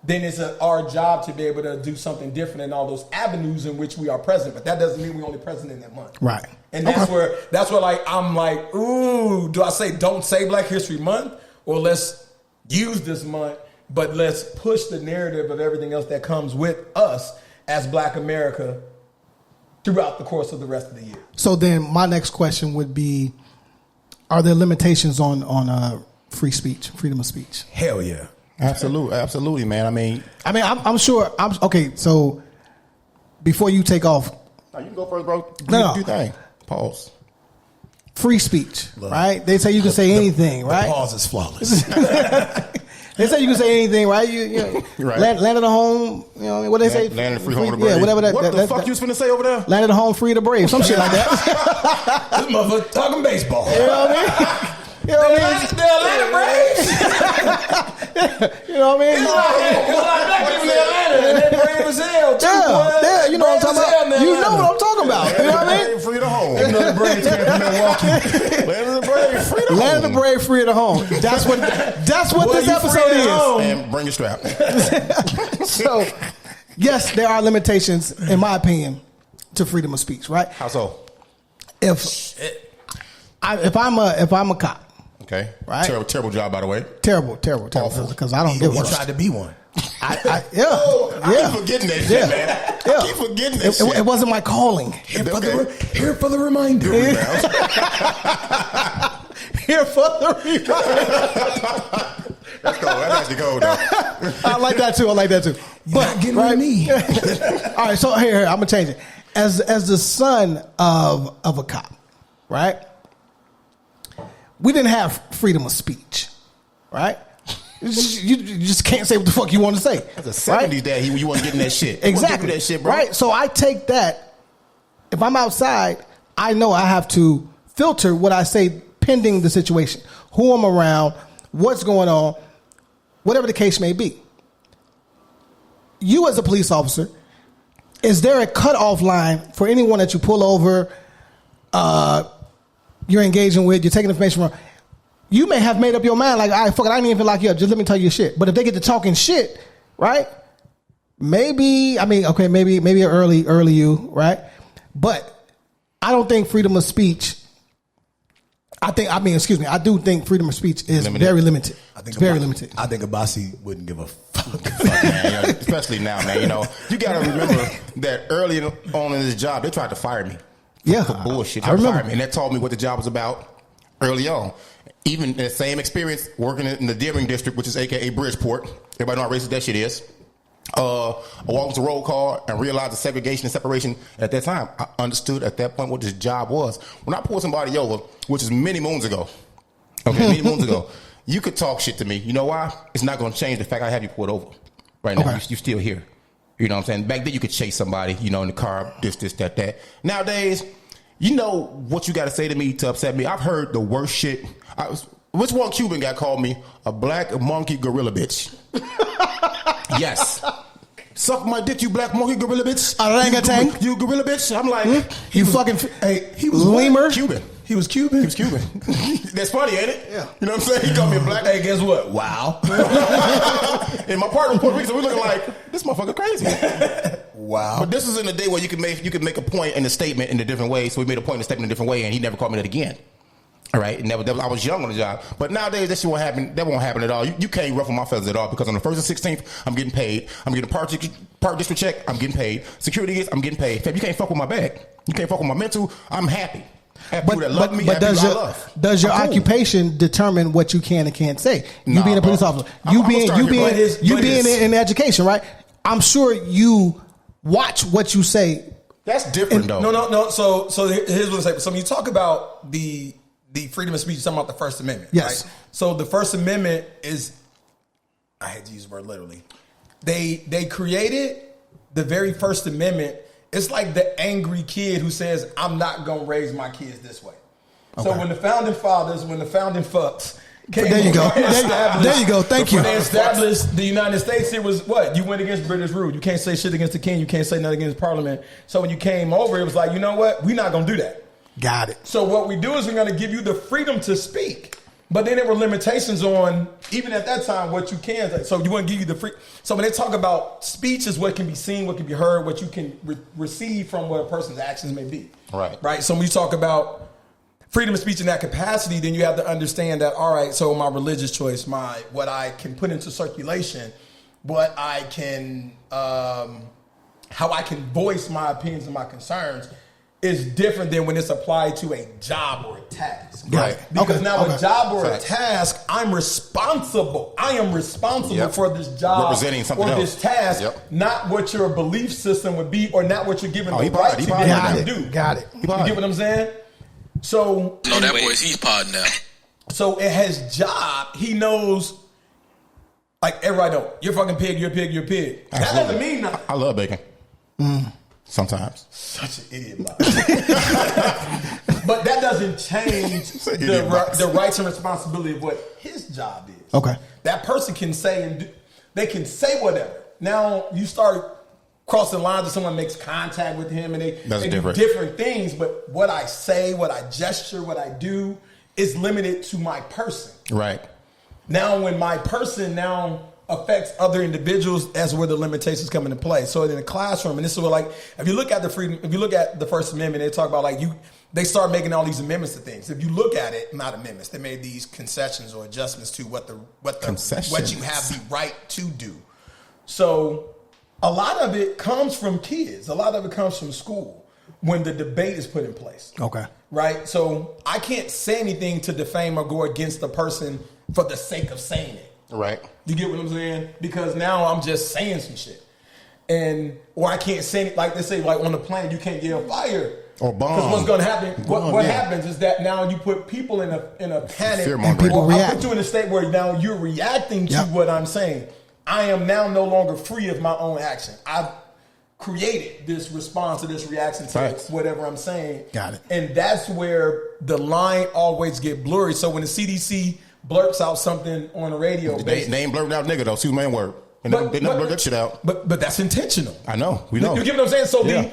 then it's our job to be able to do something different in all those avenues in which we are present. But that doesn't mean we're only present in that month. Right. And that's where like I'm like, ooh, do I say don't say Black History Month? Or let's use this month, but let's push the narrative of everything else that comes with us as Black America throughout the course of the rest of the year. So then my next question would be, are there limitations on free speech, freedom of speech? Hell yeah. Absolutely, man. I mean, I'm sure. Okay, so before you take off. No, you can go first, bro. Do your thing. Pause. Free speech, right? They say you can say anything, right? The pause is flawless. They say you can say anything, right? You right. Land at home, you know what they say? Land at the free home of the brave. Yeah, whatever that. What the fuck you was finna say over there? Land at the home, free of the brave, some shit like that. This motherfucker talking baseball. You know what I mean? You know what I mean? The Atlanta Braves. You know what I mean? It's like Black people in Atlanta, and they're brave as hell too. Yeah, you know what I'm talking about. You know what I'm talking about. You know what I mean? Free to home. Even though the Braves came from Milwaukee. Land of the brave, free to home. Land of the brave, free of the home. That's what this episode is. And bring your strap. So, yes, there are limitations, in my opinion, to freedom of speech. Right? How so? If I'm a cop. Okay. Right. Terrible job, by the way. Terrible. Because I don't give a You tried to be one. I keep forgetting that shit, man. I keep forgetting that shit. It wasn't my calling. Here for the reminder. Here for the reminder. That's cool. That's actually cool, though. I like that too. But getting right me. All right. So here, I'm gonna change it. As the son of a cop, right? We didn't have freedom of speech, right? You just can't say what the fuck you want to say. That's the 70s that you want to get in that shit. Exactly. That shit, bro. Right. So I take that. If I'm outside, I know I have to filter what I say pending the situation, who I'm around, what's going on, whatever the case may be. You as a police officer, is there a cutoff line for anyone that you pull over, you're engaging with, you're taking information from? You may have made up your mind, like, all right, fuck it, I didn't even lock you up. Just let me tell you shit. But if they get to talking shit, right? Maybe early you, right? But I don't think freedom of speech. I do think freedom of speech is very limited. It's very limited. I think Abasi wouldn't give a fuck. Man, especially now, man. You got to remember that early on in this job, they tried to fire me. For bullshit. I remember. And that told me what the job was about early on. Even that same experience working in the Deering district, which is AKA Bridgeport. Everybody know how racist that shit is. I walked the roll call and realized the segregation and separation at that time. I understood at that point what this job was. When I pulled somebody over, which is many moons ago, you could talk shit to me. You know why? It's not going to change the fact I have you pulled over right now. You're still here. You know what I'm saying? Back then you could chase somebody, in the car, this, that. Nowadays, you know what you got to say to me to upset me. I've heard the worst shit. Which one Cuban guy called me a black monkey gorilla bitch? Yes. Suck my dick, you black monkey gorilla bitch. Orangutan. You gorilla bitch. I'm like, he was lemur. Cuban. He was Cuban? He was Cuban. That's funny, ain't it? Yeah. You know what I'm saying? He called me a black. Hey, guess what? Wow. And my partner in Puerto Rico, so we looking like, this motherfucker crazy. Wow. But this is in a day where you can make a point in a statement in a different way. So we made a point in a statement in a different way, and he never called me that again. All right, and I was young on the job. But nowadays, that shit won't happen. That won't happen at all. You can't ruffle my feathers at all, because on the 1st and 16th, I'm getting paid. I'm getting a park district check. I'm getting paid. Security is, I'm getting paid. You can't fuck with my bag. You can't fuck with my mental. I'm happy. But does your occupation determine what you can and can't say? You being a police officer, you being in education, right? I'm sure you watch what you say. That's different, though. No. So here's what I say. So when you talk about the freedom of speech, you're talking about the First Amendment. Yes. Right? So the First Amendment is, I had to use the word literally. They created the very First Amendment. It's like the angry kid who says, I'm not going to raise my kids this way. Okay. So when the founding fathers, when the founding fucks came, there you go. There you go. Thank you. When they established the United States, it was what? You went against British rule. You can't say shit against the king. You can't say nothing against Parliament. So when you came over, it was like, you know what? We're not going to do that. Got it. So what we do is we're going to give you the freedom to speak. But then there were limitations on, even at that time, what you can. So you want to give you the free. So when they talk about speech is what can be seen, what can be heard, what you can receive from what a person's actions may be. Right. So when you talk about freedom of speech in that capacity, then you have to understand that, all right, so my religious choice, what I can put into circulation, what I can, how I can voice my opinions and my concerns is different than when it's applied to a job or a task. Right. Because a job or a task, I am responsible for this job representing something or else. this task, not what your belief system would be or not what you're given the right to do. Got it. You get what I'm saying? So no, that boy's he's podding now. So in his job, he knows, like everybody know, you're a fucking pig, you're a pig, you're a pig. That doesn't mean nothing. I love bacon. Sometimes. Such an idiot. But that doesn't change the rights and responsibility of what his job is. Okay. That person can say they can say whatever. Now you start crossing lines if someone makes contact with him and they do different things, but what I say, what I gesture, what I do is limited to my person. Right. Now when my person affects other individuals, that's where the limitations come into play. So in the classroom, and this is where, like, if you look at the First Amendment, they talk about they start making all these amendments to things. If you look at it, not amendments, they made these concessions or adjustments to what you have the right to do. So a lot of it comes from kids. A lot of it comes from school when the debate is put in place. Okay. Right? So I can't say anything to defame or go against the person for the sake of saying it. Right. You get what I'm saying? Because now I'm just saying some shit. or I can't say it, like they say, like on the plane, you can't yell fire. Or bomb. Because what's going to happen? What happens is that now you put people in a panic, and people I put you in a state where now you're reacting to what I'm saying. I am now no longer free of my own action. I've created this response to this reaction to whatever I'm saying. Got it. And that's where the line always get blurry. So when the CDC blurts out something on the radio, they ain't blurting out nigga though. Excuse my word. And they never blurt that shit out. But that's intentional. I know. We know. You get what I'm saying? So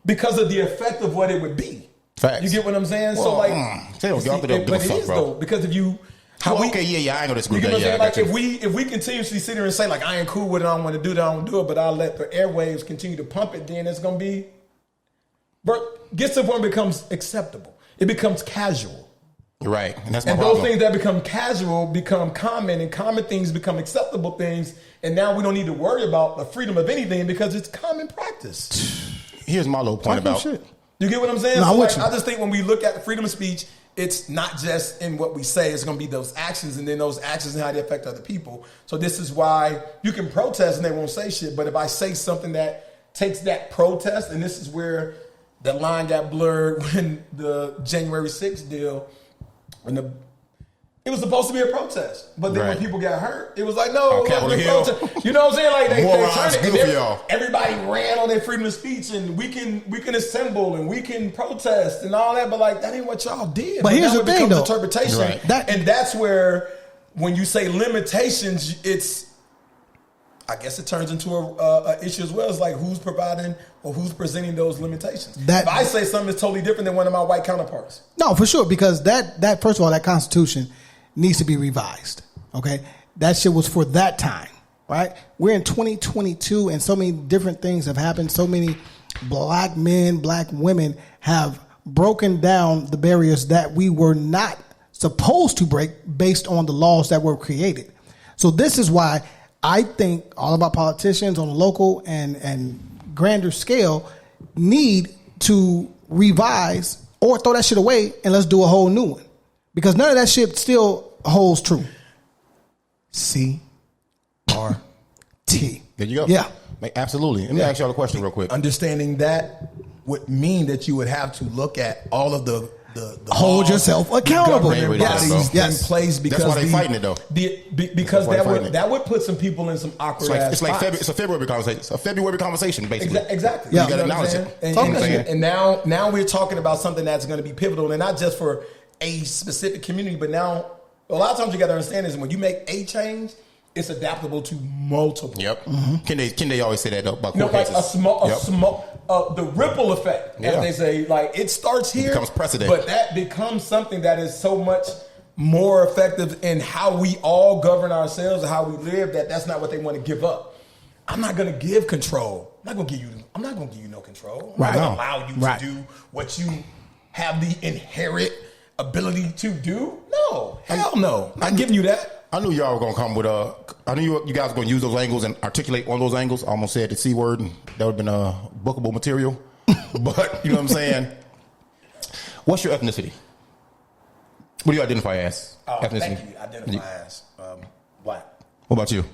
because of the effect of what it would be. Facts. You get what I'm saying? Well, so like, they don't give a but it fuck, is bro. though, because if you, I ain't gonna disagree you get with that. what I'm saying? Like if we continuously sit here and say like I ain't cool with it, I don't want to do that, I don't do it, but I'll let the airwaves continue to pump it, then it's gonna be, but gets to the point where it becomes acceptable. It becomes casual. Right, and that's my and problem. those things that become casual become common, and common things become acceptable things, and now we don't need to worry about the freedom of anything because it's common practice. Here's my little point about shit. You get what I'm saying? No, So like, I just think when we look at the freedom of speech, it's not just in what we say, it's going to be those actions, and then those actions and how they affect other people. So this is why you can protest and they won't say shit, but if I say something that takes that protest, and this is where the line got blurred when the January 6th deal, it was supposed to be a protest, but then when people got hurt, it was like, no, it wasn't a protest. You know what I'm saying? Like they turned it, and everybody ran on their freedom of speech, and we can assemble and we can protest and all that, but like that ain't what y'all did. But here's the thing, though. Interpretation, and that's where when you say limitations, it's, I guess it turns into a issue as well. It's like who's providing or who's presenting those limitations. If I say something that's totally different than one of my white counterparts. No, for sure, because that first of all, that Constitution needs to be revised. Okay, that shit was for that time, right? We're in 2022, and so many different things have happened. So many black men, black women have broken down the barriers that we were not supposed to break based on the laws that were created. So this is why I think all of our politicians on a local and grander scale need to revise or throw that shit away and let's do a whole new one. Because none of that shit still holds true. CRT. There you go. Yeah. Absolutely. Let me ask y'all a question real quick. Understanding that would mean that you would have to look at all of the hold yourself accountable. Yes. In place because that's why they fighting it though. Because that would put some people in some awkward it's like it's a February conversation. It's a February conversation, basically. Exactly. You got to acknowledge it. And now we're talking about something that's going to be pivotal, and not just for a specific community, but now a lot of times you got to understand is when you make a change, it's adaptable to multiple. Yep. Mm-hmm. Can they always say that about court like cases? the ripple effect, as they say, like it starts here, it becomes precedent, but that becomes something that is so much more effective in how we all govern ourselves and how we live. That's not what they want to give up. I'm not going to give control. I'm not going to give you no control. I'm not going to allow you to do what you have the inherent ability to do. No, hell no. I'm not giving you that. I knew y'all were gonna come with I knew you guys were gonna use those angles and articulate on those angles. I almost said the C word, and that would have been bookable material. But you know what I'm saying? What's your ethnicity? What do you identify as? Ethnicity? Thank you. Identify as black. What about you?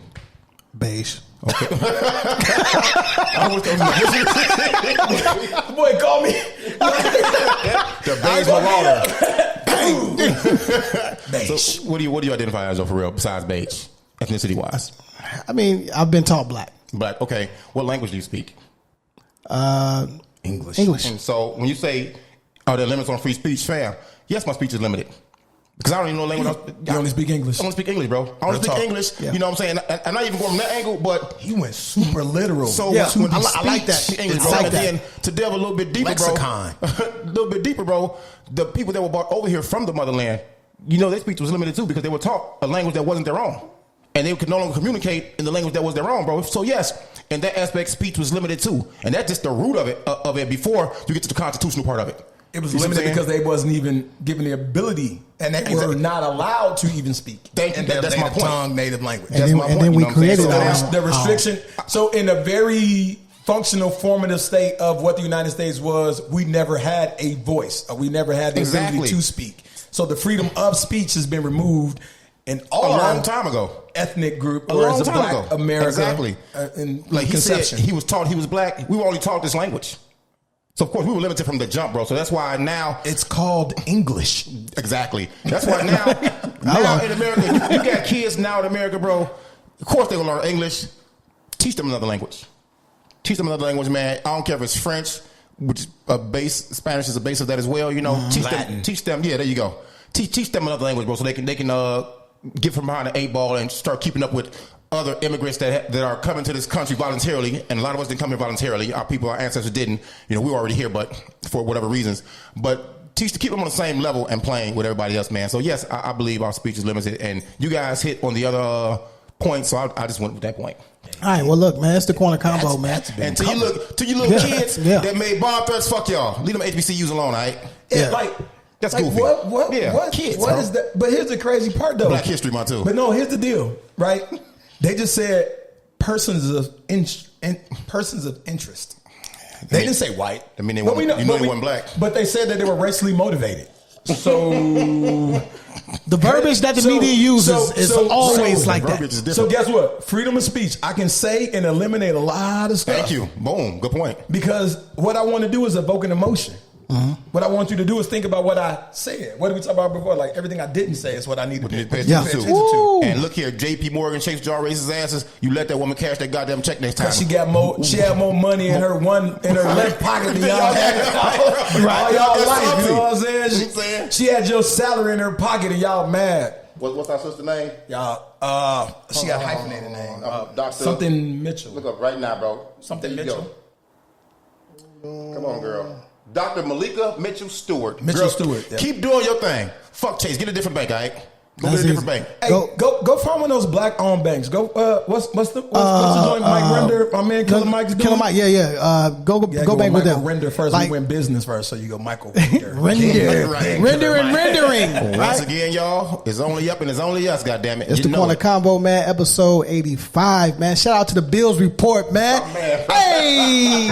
Beige. Okay. Boy, call me the beige marauder. Beige. So what do you identify as, though, for real, besides beige, ethnicity wise? I mean, I've been taught black. Black. Okay. What language do you speak? English. And so when you say, "Are there limits on free speech?" Fam, yes, my speech is limited. Because I don't even know language. You only speak English. I only speak English, bro. I only speak English. Yeah. You know what I'm saying? I'm not even going from that angle, but he went super literal. So when I like that English, bro. And then to delve a little bit deeper, lexicon. A little bit deeper, bro. The people that were brought over here from the motherland, you know, their speech was limited too because they were taught a language that wasn't their own, and they could no longer communicate in the language that was their own, bro. So yes, in that aspect, speech was limited too, and that's just the root of it before you get to the constitutional part of it. It was limited because they wasn't even given the ability, and they were not allowed to even speak. That's my point. Tongue, native language. And then we created the restriction. So in a very functional, formative state of what the United States was, we never had a voice. We never had the ability to speak. So the freedom of speech has been removed, and a long time ago. ethnic group A or long as a time black ago. America. Exactly. In Like he conception. said, he was taught he was black. We were only taught this language. So, of course, we were limited from the jump, bro. So that's why now... It's called English. Exactly. That's why now in America, you got kids now in America, bro. Of course they're going to learn English. Teach them another language. Teach them another language, man. I don't care if it's French, which is a base. Spanish is a base of that as well. You know, teach them. Yeah, there you go. Teach them another language, bro, so they can get from behind the 8 ball and start keeping up with other immigrants that are coming to this country voluntarily. And a lot of us didn't come here voluntarily. Our people, our ancestors didn't. You know, we were already here, but for whatever reasons. But keep them on the same level and playing with everybody else, man. So yes, I believe our speech is limited, and you guys hit on the other point. So I just went with that point. All right, well, look, man, it's the corner combo, man. And to you little kids that made bomb threats, fuck y'all. Leave them HBCUs alone, all right? Yeah, like that's like goofy. What kids? What is that? But here's the crazy part, though. Black History Month too. But no, here's the deal, right? They just said persons of interest. They didn't say white. I mean, they weren't black. But they said that they were racially motivated. So the verbiage that the media uses is always like that. So guess what? Freedom of speech. I can say and eliminate a lot of stuff. Thank you. Boom. Good point. Because what I want to do is evoke an emotion. Mm-hmm. What I want you to do is think about what I said. What did we talk about before? Like everything I didn't say is what I need to pay attention to. And look here, J.P. Morgan, Chase Jar raises asses. You let that woman cash that goddamn check next time. She got more. She had more money in her left pocket than y'all had all y'all life. You know what I'm saying? She had your salary in her pocket and y'all mad. What's our sister's name? Y'all. She got a hyphenated name. Dr. Something Mitchell. Look up right now, bro. Something Mitchell. Come on, girl. Dr. Malika Mitchell Stewart. Stewart. Yeah. Keep doing your thing. Fuck Chase. Get a different bank, all right? Go get a different bank. Hey, go find one of those black-owned banks. Go. What's the joint Mike Render? My man Killer Mike's doing. Killer Mike. Yeah. Go bank with them. Render first. Like, we win business first, so you go Michael Render. Rendering. Once again, y'all, it's only up and it's only us. Goddammit. It's the Corner Combo, man. Episode 85, man. Shout out to the Bills Report, man. Oh, man. Hey.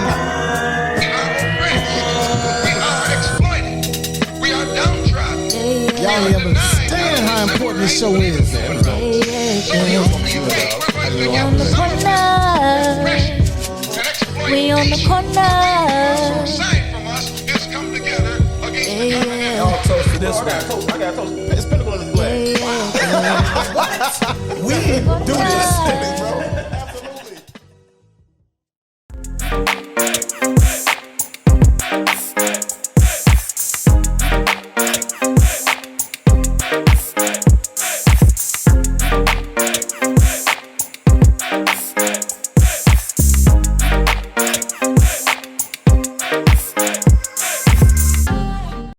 Y'all don't understand how important this show is. We on the corner. Y'all toast to this one. I got toast. It's pinnacle in this black. We do this